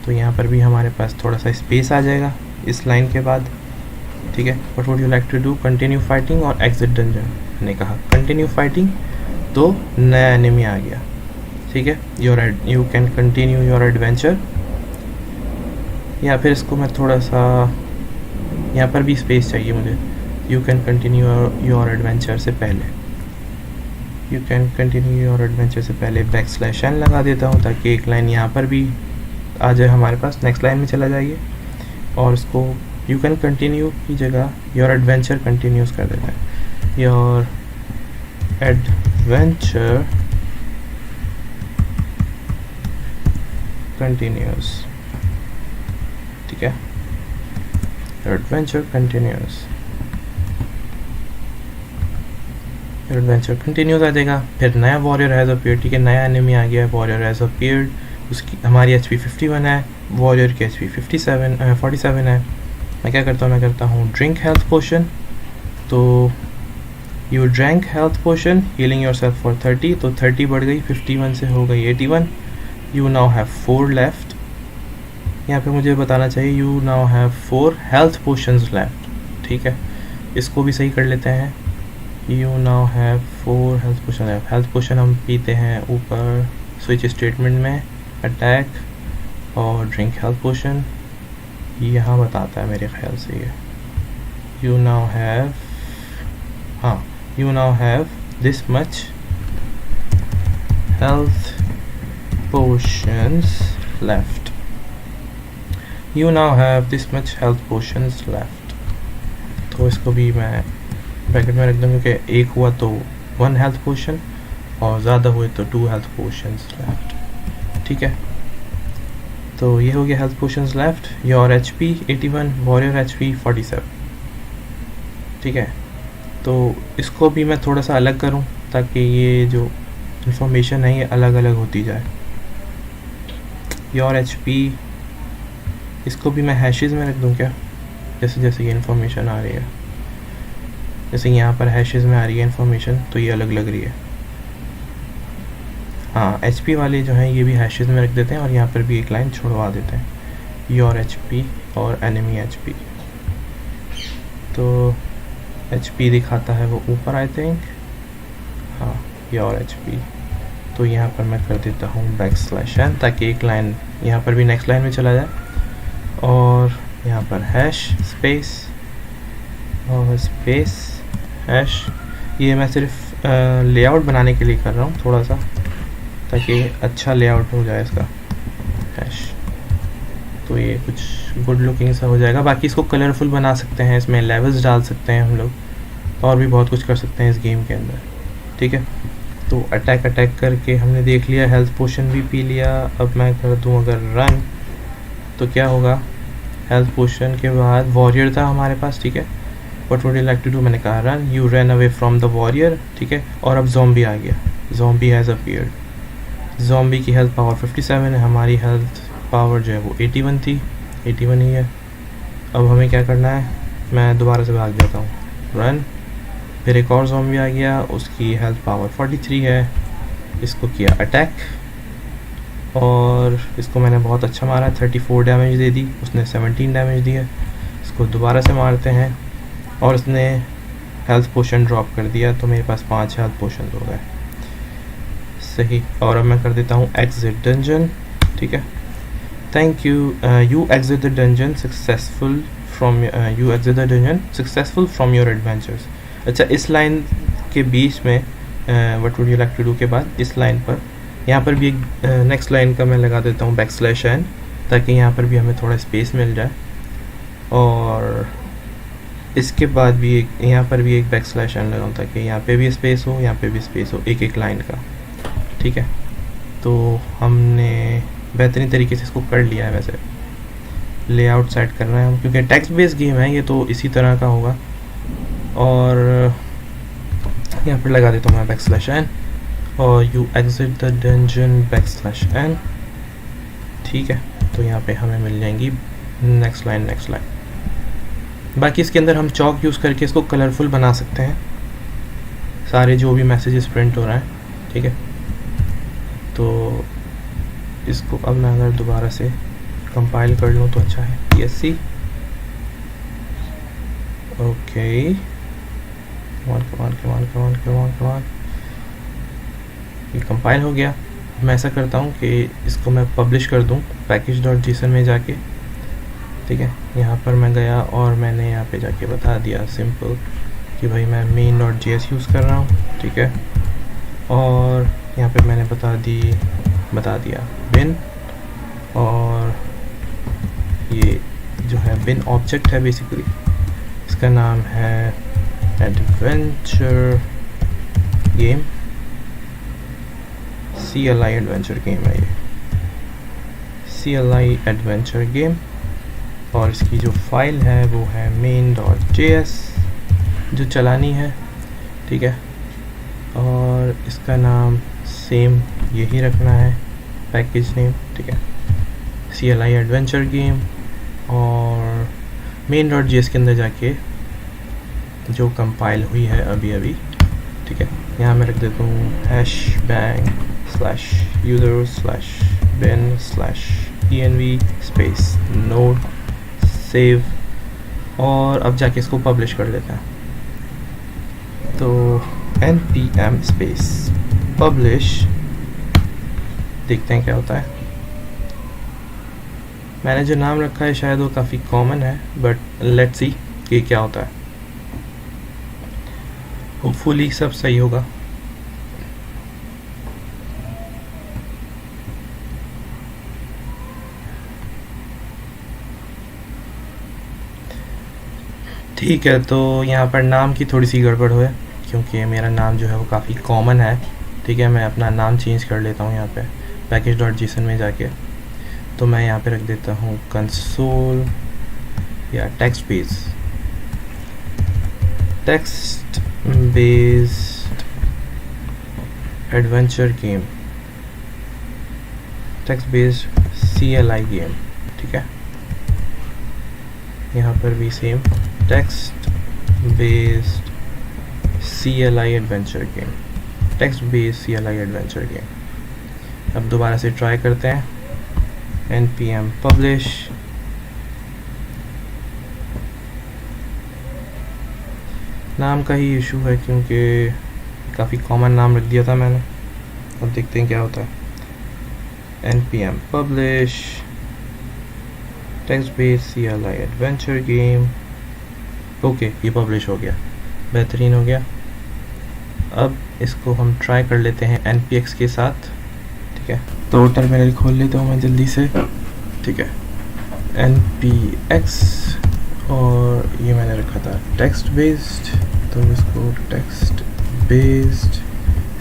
तो यहाँ पर भी हमारे पास थोड़ा सा स्पेस आ जाएगा इस लाइन के बाद। ठीक है। What would you like to do, continue fighting और एग्जिट डंजन। मैंने कहा कंटिन्यू फाइटिंग तो नया एनिमी आ गया, ठीक है। You can continue your adventure, या फिर इसको मैं थोड़ा सा यहाँ पर भी स्पेस चाहिए मुझे। You can continue your adventure से पहले, you can continue your adventure से पहले \n लगा देता हूँ ताकि एक लाइन यहाँ पर भी आ जाए हमारे पास, नेक्स्ट लाइन में चला जाइए। और इसको यू कैन कंटिन्यू की जगह योर एडवेंचर कंटिन्यूस कर देता है, योर एडवेंचर कंटिन्यूस, ठीक है। एडवेंचर कंटिन्यूस, एडवेंचर कंटिन्यूस आ जाएगा। फिर नया वॉरियर हैज़ अपीयर्ड, ठीक है, नया एनिमी आ गया, वॉरियर हैज़ अपीयर्ड। उसकी हमारी HP 51 है, वॉरियर की HP 47 है। मैं क्या करता हूँ, मैं करता हूँ ड्रिंक हेल्थ पोशन। तो you drank health potion healing yourself for 30, तो 30 बढ़ गई, 51 से हो गई 81। You now have 4 left. यहाँ पे मुझे बताना चाहिए you now have 4 health potions left, ठीक है। इसको भी सही कर लेते हैं, you now have 4 health potion left. Health potion हम पीते हैं ऊपर स्विच स्टेटमेंट में, अटैक और ड्रिंक हेल्थ पोशन, यहाँ बताता है मेरे ख्याल से ये। यू नाउ हैव, हाँ, you now have this much health potions left, you now have this much health potions left. तो इसको भी मैं ब्रैकेट में रख दूँगा कि एक हुआ तो 1 हेल्थ पोशन और ज़्यादा हुए तो 2 हेल्थ पोशंस लेफ्ट, ठीक है। तो ये हो गया health potions left. Your HP 81, warrior HP 47, ठीक है। तो इसको भी मैं थोड़ा सा अलग करूं ताकि ये जो इंफॉर्मेशन है ये अलग अलग होती जाए। योर HP, इसको भी मैं हैशेस में रख दूं क्या, जैसे जैसे ये इन्फॉर्मेशन आ रही है, जैसे यहाँ पर हैशेस में आ रही है इन्फॉर्मेशन तो ये अलग लग रही है। हाँ, HP वाले जो हैं ये भी हैशेस में रख देते हैं और यहाँ पर भी एक लाइन छुड़वा देते हैं, योर HP और एनिमी HP। तो HP दिखाता है वो ऊपर आई थिंक, हाँ, योर HP। तो यहाँ पर मैं कर देता हूँ \n ताकि एक लाइन यहाँ पर भी नेक्स्ट लाइन में चला जाए। और यहाँ पर हैश स्पेस और स्पेस हैश, ये मैं सिर्फ लेआउट बनाने के लिए कर रहा हूँ थोड़ा सा, ताकि अच्छा लेआउट हो जाए इसका हैश। तो ये कुछ गुड लुकिंग सा हो जाएगा। बाकी इसको कलरफुल बना सकते हैं, इसमें लेवल्स डाल सकते हैं हम लोग, और भी बहुत कुछ कर सकते हैं इस गेम के अंदर, ठीक है। तो अटैक करके हमने देख लिया, हेल्थ पोशन भी पी लिया। अब मैं कर दूँ अगर रन तो क्या होगा, हेल्थ पोशन के बाद वॉरियर था हमारे पास, ठीक है। What would you like to do, मैंने कहा run, you run away from the warrior, ठीक है। और अब ज़ॉम्बी आ गया, ज़ॉम्बी हैज़ अपीयर्ड। ज़ॉम्बी की हेल्थ पावर 57 है, हमारी हेल्थ पावर जो है वो 81 थी, 81 ही है। अब हमें क्या करना है, मैं दोबारा से भाग जाता हूँ, रन। फिर एक और ज़ॉम्बी आ गया, उसकी हेल्थ पावर 43 है, इसको किया अटैक और इसको मैंने बहुत अच्छा मारा, 34 डैमेज दे दी, उसने 17 डैमेज दिया। इसको दोबारा से मारते हैं और उसने हेल्थ पोशन ड्रॉप कर दिया, तो मेरे पास 5 हेल्थ पोशन हो गए, सही। और अब मैं कर देता हूँ एग्जिट डंजन, ठीक है। Thank you, you exit the dungeon successful from, you exit the dungeon successful from your adventures. अच्छा, इस लाइन के बीच में what would you like to do के बाद इस लाइन पर यहाँ पर भी एक नेक्स्ट लाइन का मैं लगा देता हूँ \n, ताकि यहाँ पर भी हमें थोड़ा स्पेस मिल जाए। और इसके बाद भी एक यहाँ पर भी एक \n लगाऊँ ताकि यहाँ पे भी स्पेस हो, यहाँ पे भी स्पेस हो, एक एक लाइन का, ठीक है। तो हमने बेहतरीन तरीके से इसको कर लिया है। वैसे लेआउट सेट करना है हम, क्योंकि टेक्स्ट बेस्ड गेम है ये, तो इसी तरह का होगा। और यहाँ पर लगा देता हूँ मैं \n और you exit the dungeon \n, ठीक है। तो यहाँ पे हमें मिल जाएंगी नेक्स्ट लाइन। बाकी इसके अंदर हम चॉक यूज़ करके इसको कलरफुल बना सकते हैं, सारे जो भी मैसेजेस प्रिंट हो रहे हैं, ठीक है। तो इसको अब मैं अगर दोबारा से कंपाइल कर लूँ तो अच्छा है, ESC ओके, कमान। ये कंपाइल हो गया। मैं ऐसा करता हूँ कि इसको मैं पब्लिश कर दूँ package.json में जाके, ठीक है। यहाँ पर मैं गया और मैंने यहाँ पे जाके बता दिया सिंपल कि भाई मैं main.js यूज़ कर रहा हूँ, ठीक है। और यहाँ पे मैंने बता दिया bin, और ये जो है bin ऑब्जेक्ट है बेसिकली, इसका नाम है adventure game, CLI adventure game है ये, CLI एडवेंचर गेम। और इसकी जो फाइल है वो है main.js जो चलानी है, ठीक है। और इसका नाम सेम यही रखना है, पैकेज नेम, ठीक है, CLI एडवेंचर गेम। और main.js के अंदर जाके जो कंपाइल हुई है अभी, ठीक है, यहाँ मैं रख देता हूँ #bang/user/bin/env सेव, और अब जाके इसको पब्लिश कर लेते हैं। तो npm पब्लिश, देखते हैं क्या होता है। मैंने जो नाम रखा है शायद वो काफ़ी कॉमन है, बट लेट्स सी कि क्या होता है। होपफुली सब सही होगा। ठीक है, तो यहाँ पर नाम की थोड़ी सी गड़बड़ है क्योंकि मेरा नाम जो है वो काफ़ी कॉमन है, ठीक है। मैं अपना नाम चेंज कर लेता हूँ यहाँ पे package.json में जाके। तो मैं यहाँ पे रख देता हूँ कंसोल या text based adventure game, text based CLI game, ठीक है। यहाँ पर भी same text based CLI adventure game, text based CLI adventure game. अब दोबारा से ट्राई करते हैं, npm publish, नाम का ही इशू है क्योंकि काफ़ी कॉमन नाम रख दिया था मैंने। अब देखते हैं क्या होता है। npm publish text based CLI adventure game, okay, ये पब्लिश हो गया, बेहतरीन हो गया। अब इसको हम ट्राई कर लेते हैं npx के साथ, ठीक है। तो टर्मिनल खोल लेता हूँ मैं जल्दी से, ठीक है। npx, और ये मैंने रखा था टेक्स्ट बेस्ड, तो इसको text based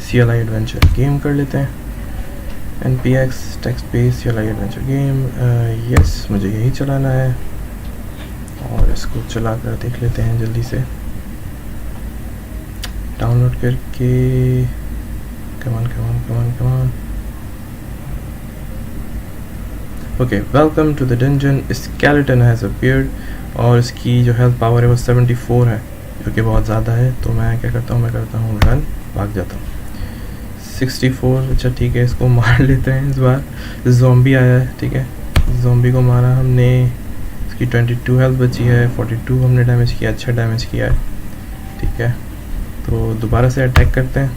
CLI adventure game कर लेते हैं। npx text based CLI adventure game, yes, मुझे यही चलाना है। और इसको चला कर देख लेते हैं जल्दी से, डाउनलोड करके। Come on. Okay, welcome to the dungeon, skeleton has appeared. और इसकी जो हेल्थ पावर है वो 74 है, जो कि बहुत ज़्यादा है। तो मैं क्या करता हूँ, मैं करता हूँ रन, भाग जाता हूँ। 64, अच्छा ठीक है, इसको मार लेते हैं। इस बार ज़ॉम्बी आया है, ठीक है, ज़ॉम्बी को मारा हमने। इसकी 22 हेल्थ बची है, 42 हमने डैमेज किया, अच्छा डैमेज किया है, ठीक है। तो दोबारा से अटैक करते हैं,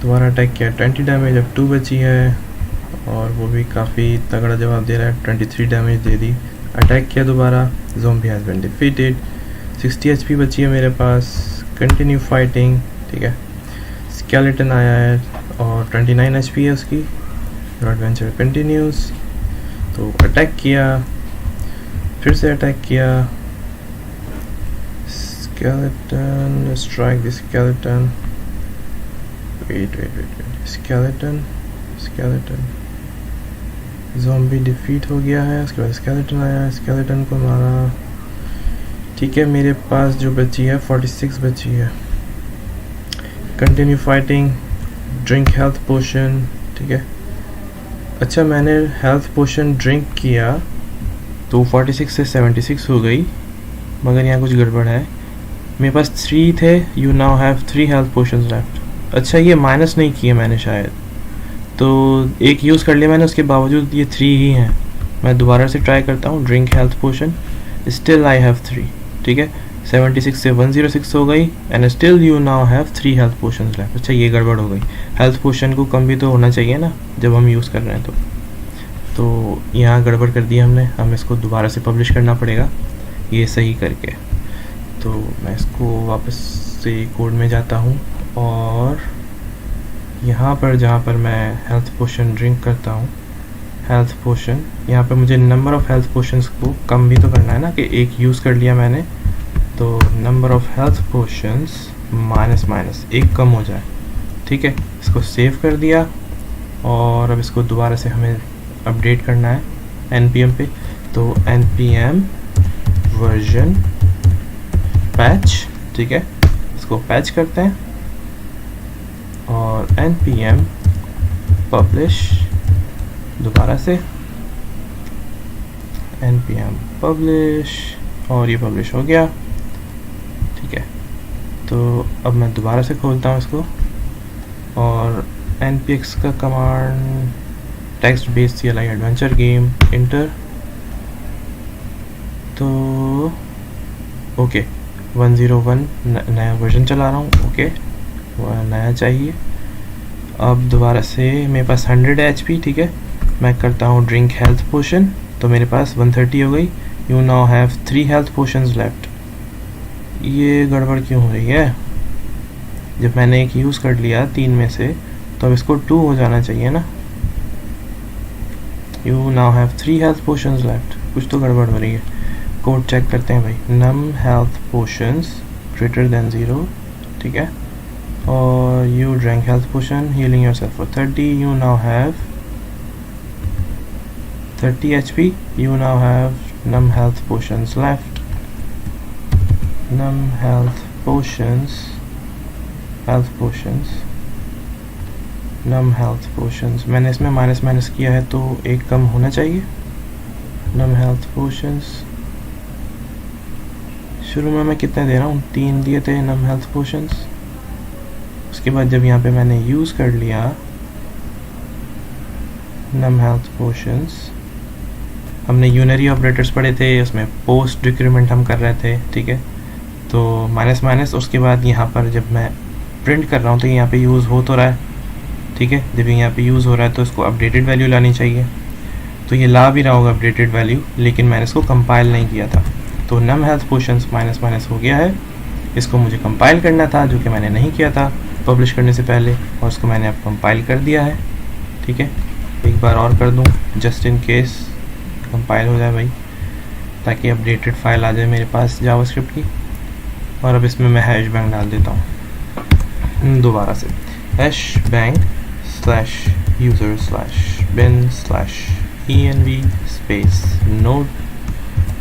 दोबारा अटैक किया, 20 डैमेज, अब 2 बची है, और वो भी काफ़ी तगड़ा जवाब दे रहा है, 23 डैमेज दे दी। अटैक किया दोबारा, zombie has been defeated, 60 HP बची है मेरे पास, कंटिन्यू फाइटिंग, ठीक है। स्केलेटन आया है और 29 HP है उसकी। एडवेंचर कंटिन्यूस, तो अटैक किया, फिर से अटैक किया, skeleton, strike the skeleton, wait, skeleton, zombie defeat हो गया है। उसके बाद स्केलेटन आया, स्केलेटन को मारा, ठीक है। मेरे पास जो बची है 46 बची है। कंटिन्यू फाइटिंग, ड्रिंक हेल्थ पोशन, ठीक है। अच्छा, मैंने हेल्थ पोशन ड्रिंक किया तो 46 से 76 हो गई, मगर यहाँ कुछ गड़बड़ है। मेरे पास 3 थे, you now have 3 health potions left. अच्छा, ये माइनस नहीं किए मैंने शायद, तो एक यूज़ कर लिया मैंने, उसके बावजूद ये 3 ही हैं। मैं दोबारा से ट्राई करता हूँ, drink health potion, still I have 3, ठीक है। 76 से 106 हो गई and still you now have 3 health potions left. अच्छा ये गड़बड़ हो गई, हेल्थ पोशन को कम भी तो होना चाहिए ना जब हम यूज़ कर रहे हैं तो यहाँ गड़बड़ कर दी हमने। हम इसको दोबारा से पब्लिश करना पड़ेगा ये सही करके। तो मैं इसको वापस से कोड में जाता हूँ और यहाँ पर जहाँ पर मैं हेल्थ पोशन ड्रिंक करता हूँ, हेल्थ पोशन, यहाँ पर मुझे नंबर ऑफ़ हेल्थ पोशंस को कम भी तो करना है ना, कि एक यूज़ कर लिया मैंने तो number of health potions minus एक कम हो जाए। ठीक है, इसको सेव कर दिया और अब इसको दोबारा से हमें अपडेट करना है npm पे। तो npm वर्जन पैच, ठीक है, इसको पैच करते हैं और npm पब्लिश दोबारा से npm पब्लिश और ये पब्लिश हो गया। ठीक है, तो अब मैं दोबारा से खोलता हूँ इसको और npx का command text based CLI adventure game inter. तो ओके 101 नया वर्जन चला रहा हूँ, ओके वह नया चाहिए। अब दोबारा से मेरे पास 100 HP, ठीक है, मैं करता हूँ ड्रिंक हेल्थ पोशन तो मेरे पास 130 हो गई। You now have 3 health potions left. ये गड़बड़ क्यों हो रही है? जब मैंने एक यूज़ कर लिया 3 में से तो अब इसको 2 हो जाना चाहिए ना। You now have 3 health potions left, कुछ तो गड़बड़ हो रही है। कोड चेक करते हैं भाई, num health potions greater than 0, ठीक है, और you drink health potion healing yourself for 30। You now have 30 HP। You now have num health potions left। num health potions num health potions मैंने इसमें minus किया है तो एक कम होना चाहिए। num health potions शुरू में मैं कितने दे रहा हूँ, 3 दिए थे num health potions। उसके बाद जब यहाँ पे मैंने यूज़ कर लिया num health potions, हमने यूनरी ऑपरेटर्स पढ़े थे, उसमें पोस्ट डिक्रीमेंट हम कर रहे थे, ठीक है, तो माइनस उसके बाद यहाँ पर जब मैं प्रिंट कर रहा हूँ तो यहाँ पे यूज़ हो तो रहा है, ठीक है, जब यहाँ पे यूज़ हो रहा है तो इसको अपडेटेड वैल्यू लानी चाहिए। तो ये ला भी रहा होगा अपडेटेड वैल्यू, लेकिन मैंने इसको कंपाइल नहीं किया था। तो नम हेल्थ पोशंस माइनस हो गया है, इसको मुझे कंपाइल करना था जो कि मैंने नहीं किया था पब्लिश करने से पहले, और उसको मैंने अब कंपाइल कर दिया है। ठीक है, एक बार और कर दूँ जस्ट इन केस कंपाइल हो जाए भाई, ताकि अपडेटेड फाइल आ जाए मेरे पास जावास्क्रिप्ट की। और अब इसमें मैं हैश बैंक डाल देता हूँ दोबारा से, hash bank /user/bin/env space node.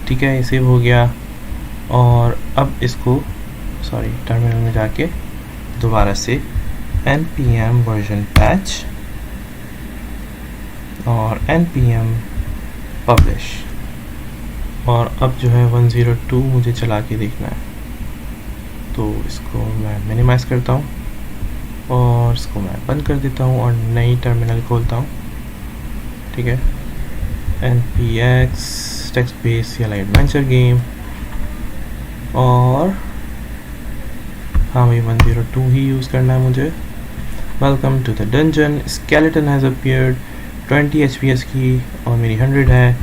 ठीक है, ये सेव हो गया। और अब इसको टर्मिनल में जाके दोबारा से npm वर्जन पैच और npm पब्लिश, और अब जो है 102 मुझे चला के देखना है। तो इसको मैं मिनिमाइज़ करता हूँ और इसको मैं बंद कर देता हूँ और नई टर्मिनल खोलता हूँ। ठीक है, npx text based CLI adventure game, और हाँ भाई 102 ही यूज़ करना है मुझे। Welcome to the dungeon, skeleton has appeared, 20 HPS की और मेरी 100 है।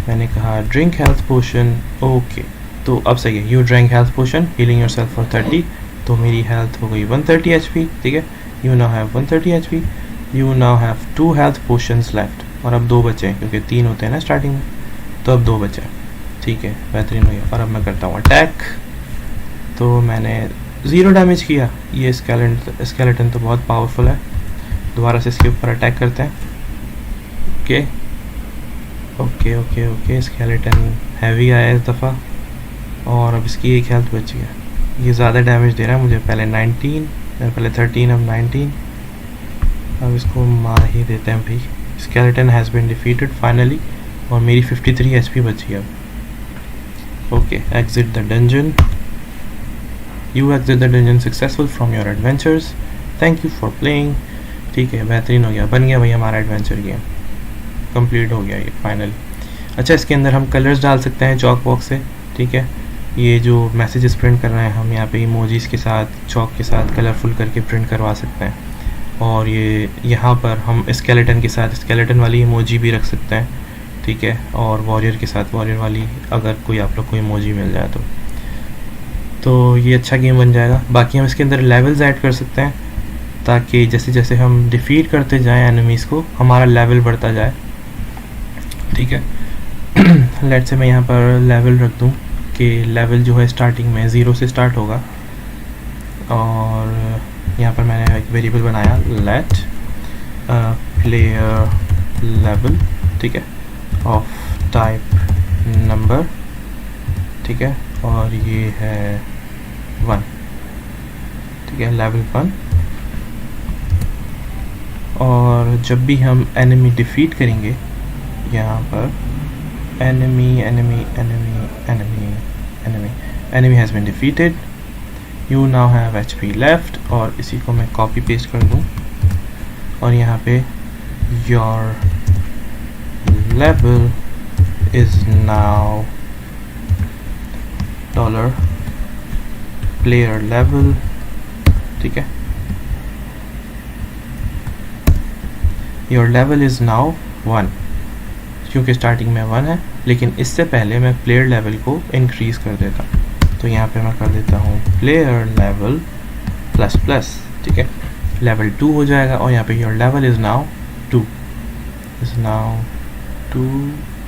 मैंने कहा ड्रिंक हेल्थ पोशन, ओके, तो अब सही है। You drink health potion healing yourself for 30, तो मेरी हेल्थ हो गई 130 HP। ठीक है, you now have 130 HP। You now have 2 health potions left, और अब 2 बचे हैं क्योंकि 3 होते हैं ना स्टार्टिंग में, तो अब 2 बचे हैं। ठीक है, बेहतरीन हो गया। और अब मैं करता हूँ अटैक, तो मैंने 0 डैमेज किया। ये स्केलेटन तो बहुत पावरफुल है। दोबारा से इसके ऊपर अटैक करते हैं। ओके, स्केलेटन हैवी आया इस दफ़ा, और अब इसकी एक हेल्थ बच गया। ये ज़्यादा डैमेज दे रहा है मुझे, पहले 13, अब 19। अब इसको मार ही देते हैं भाई। Skeleton has been defeated finally, और मेरी 53 HP बची है अब। Okay, exit the dungeon. You exit the dungeon successful from your adventures, thank you for playing. ठीक है, बेहतरीन हो गया, बन गया भाई हमारा एडवेंचर गेम, कंप्लीट हो गया ये फाइनली। अच्छा, इसके अंदर हम कलर्स डाल सकते हैं चॉक बॉक्स से। ठीक है, ये जो मैसेजेस प्रिंट कर रहे हैं हम यहाँ पे इमोजीज़ के साथ, चॉक के साथ कलरफुल करके प्रिंट करवा सकते हैं। और ये यहाँ पर हम स्केलेटन के साथ स्केलेटन वाली इमोजी भी रख सकते हैं, ठीक है। और वॉरियर के साथ वॉरियर वाली, अगर कोई आप लोग को इमोजी मिल जाए तो ये अच्छा गेम बन जाएगा। बाकी हम इसके अंदर लेवल्स ऐड कर सकते हैं ताकि जैसे जैसे हम डिफ़ीट करते जाएं एनिमीज़ को हमारा लेवल बढ़ता जाए, ठीक है। लेट्स से मैं यहाँ पर लेवल रख दूँ कि लेवल जो है स्टार्टिंग में 0 से स्टार्ट होगा। और यहाँ पर मैंने एक वेरिएबल बनाया लेट प्लेयर लेवल, ठीक है, ऑफ टाइप नंबर, ठीक है। और ये है 1, ठीक है, लेवल 1। और जब भी हम एनिमी डिफीट करेंगे यहाँ पर enemy has been defeated, you now have HP left, और इसी को मैं कॉपी पेस्ट कर दूँ और यहाँ पे your level is now $player level, ठीक है। your level is now 1, क्योंकि स्टार्टिंग में 1 है, लेकिन इससे पहले मैं प्लेयर लेवल को इंक्रीज़ कर देता हूँ। तो यहाँ पे मैं कर देता हूँ प्लेयर लेवल ++, ठीक है, लेवल 2 हो जाएगा। और यहाँ पे your level is now 2,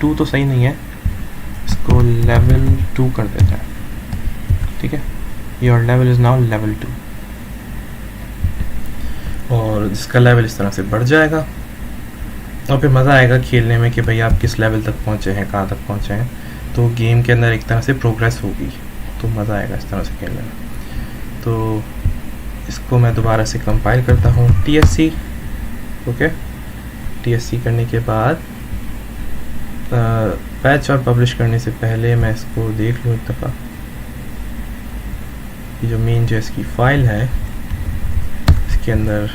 two तो सही नहीं है, इसको लेवल 2 कर देता है, ठीक है। Your level is now level 2, और जिसका लेवल इस तरह से बढ़ जाएगा और फिर मज़ा आएगा खेलने में कि भाई आप किस लेवल तक पहुँचे हैं, कहाँ तक पहुँचे हैं। तो गेम के अंदर एक तरह से प्रोग्रेस होगी, तो मज़ा आएगा इस तरह से खेलने में। तो इसको मैं दोबारा से कंपाइल करता हूँ TSC, ओके। TSC करने के बाद पैच और पब्लिश करने से पहले मैं इसको देख लूँ एक दफ़ा। ये जो मेन JS की फ़ाइल है इसके अंदर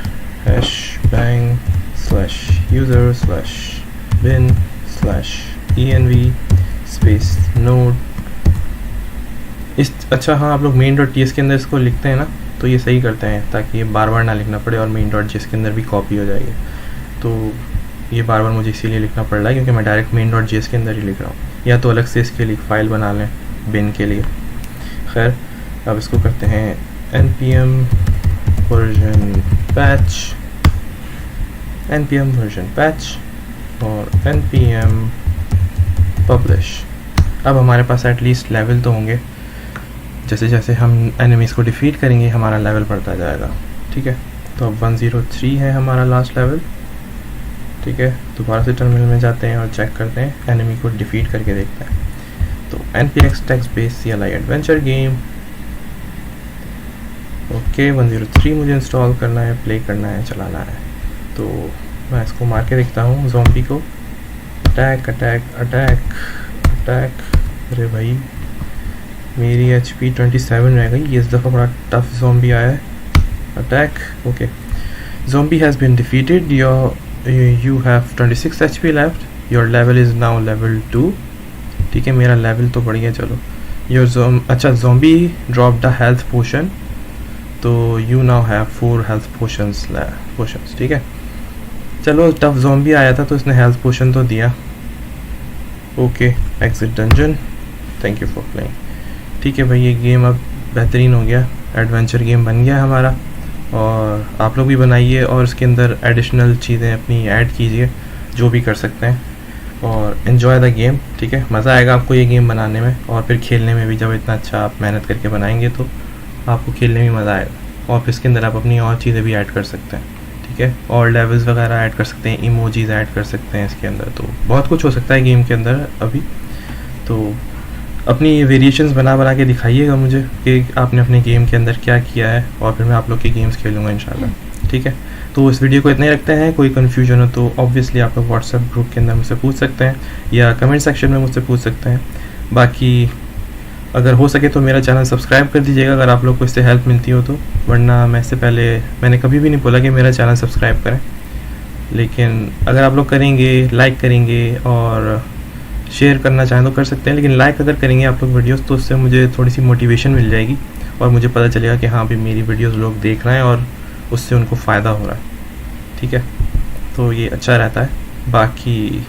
/user/bin/env/node इस अच्छा हाँ, आप लोग main.ts के अंदर इसको लिखते हैं ना, तो ये सही करते हैं ताकि ये बार बार ना लिखना पड़े और main.js के अंदर भी कॉपी हो जाएगी। तो ये बार बार मुझे इसीलिए लिखना पड़ रहा है क्योंकि मैं डायरेक्ट main.js के अंदर ही लिख रहा हूँ, या तो अलग से इसके लिए फ़ाइल बना लें बिन के लिए। खैर, अब इसको करते हैं npm version patch और npm publish। अब हमारे पास एटलीस्ट लेवल तो होंगे, जैसे जैसे हम एनिमीज़ को डिफीट करेंगे हमारा लेवल बढ़ता जाएगा, ठीक है। तो अब 103 है हमारा लास्ट लेवल, ठीक है। दोबारा से टर्मिनल में जाते हैं और चेक करते हैं, एनिमी को डिफीट करके देखते हैं। तो npx text based CLI adventure game, okay. 103 मुझे इंस्टॉल करना है, प्ले करना है, चलाना है। तो मैं इसको मार के देखता हूँ ज़ॉम्बी को। अटैक अटैक अटैक अटैक, अरे भाई मेरी HP 27 रह गई। इस दफ़ा बड़ा टफ ज़ॉम्बी आया है। Attack, okay. Zombie has been defeated, you have 26 HP left, your level is now level 2, ठीक है। मेरा लेवल तो बढ़िया, चलो। अच्छा, zombie dropped a health potion, तो you now have 4 health potions, ठीक है। चलो, टफ ज़ॉम्बी आया था तो इसने हेल्थ पोशन तो दिया, okay. Exit dungeon, thank you for playing, ठीक है भाई। ये गेम अब बेहतरीन हो गया, एडवेंचर गेम बन गया हमारा। और आप लोग भी बनाइए और इसके अंदर एडिशनल चीज़ें अपनी ऐड कीजिए जो भी कर सकते हैं, और इन्जॉय द गेम, ठीक है। मज़ा आएगा आपको ये गेम बनाने में और फिर खेलने में भी। जब इतना अच्छा आप मेहनत करके बनाएंगे तो आपको खेलने में मज़ा आएगा, और फिर इसके अंदर आप अपनी और चीज़ें भी ऐड कर सकते हैं, ठीक है। और लेवल्स वगैरह ऐड कर सकते हैं, इमोजीज ऐड कर सकते हैं इसके अंदर। तो बहुत कुछ हो सकता है गेम के अंदर अभी। तो अपनी वेरिएशंस बना के दिखाइएगा मुझे कि आपने अपने गेम के अंदर क्या किया है, और फिर मैं आप लोग के गेम्स खेलूँगा इंशाल्लाह, ठीक है। तो इस वीडियो को इतना ही रखते हैं। कोई कन्फ्यूजन हो तो ऑब्वियसली आप लोग व्हाट्सएप ग्रुप के अंदर मुझसे पूछ सकते हैं या कमेंट सेक्शन में मुझसे पूछ सकते हैं। बाकी अगर हो सके तो मेरा चैनल सब्सक्राइब कर दीजिएगा अगर आप लोग को इससे हेल्प मिलती हो तो, वरना मैं इससे पहले मैंने कभी भी नहीं बोला कि मेरा चैनल सब्सक्राइब करें, लेकिन अगर आप लोग करेंगे, लाइक करेंगे और शेयर करना चाहें तो कर सकते हैं, लेकिन लाइक अगर करेंगे आप लोग वीडियोस तो उससे मुझे थोड़ी सी मोटिवेशन मिल जाएगी और मुझे पता चलेगा कि हाँ भी मेरी वीडियोस लोग देख रहे हैं और उससे उनको फ़ायदा हो रहा है। ठीक है, तो ये अच्छा रहता है। बाकी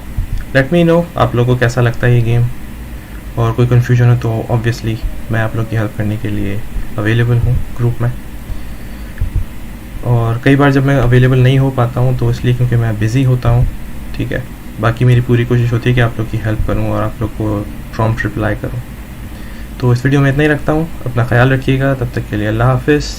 लेट मी नो आप लोगों को कैसा लगता है ये गेम, और कोई कन्फ्यूजन हो तो ऑब्वियसली मैं आप लोग की हेल्प करने के लिए अवेलेबल हूँ ग्रुप में। और कई बार जब मैं अवेलेबल नहीं हो पाता हूँ तो इसलिए क्योंकि मैं बिज़ी होता हूँ। ठीक है, बाकी मेरी पूरी कोशिश होती है कि आप लोग की हेल्प करूँ और आप लोग को प्रॉम्प्ट रिप्लाई करूँ। तो इस वीडियो में इतना ही रखता हूँ, अपना ख्याल रखिएगा, तब तक के लिए अल्लाह हाफ़िज़।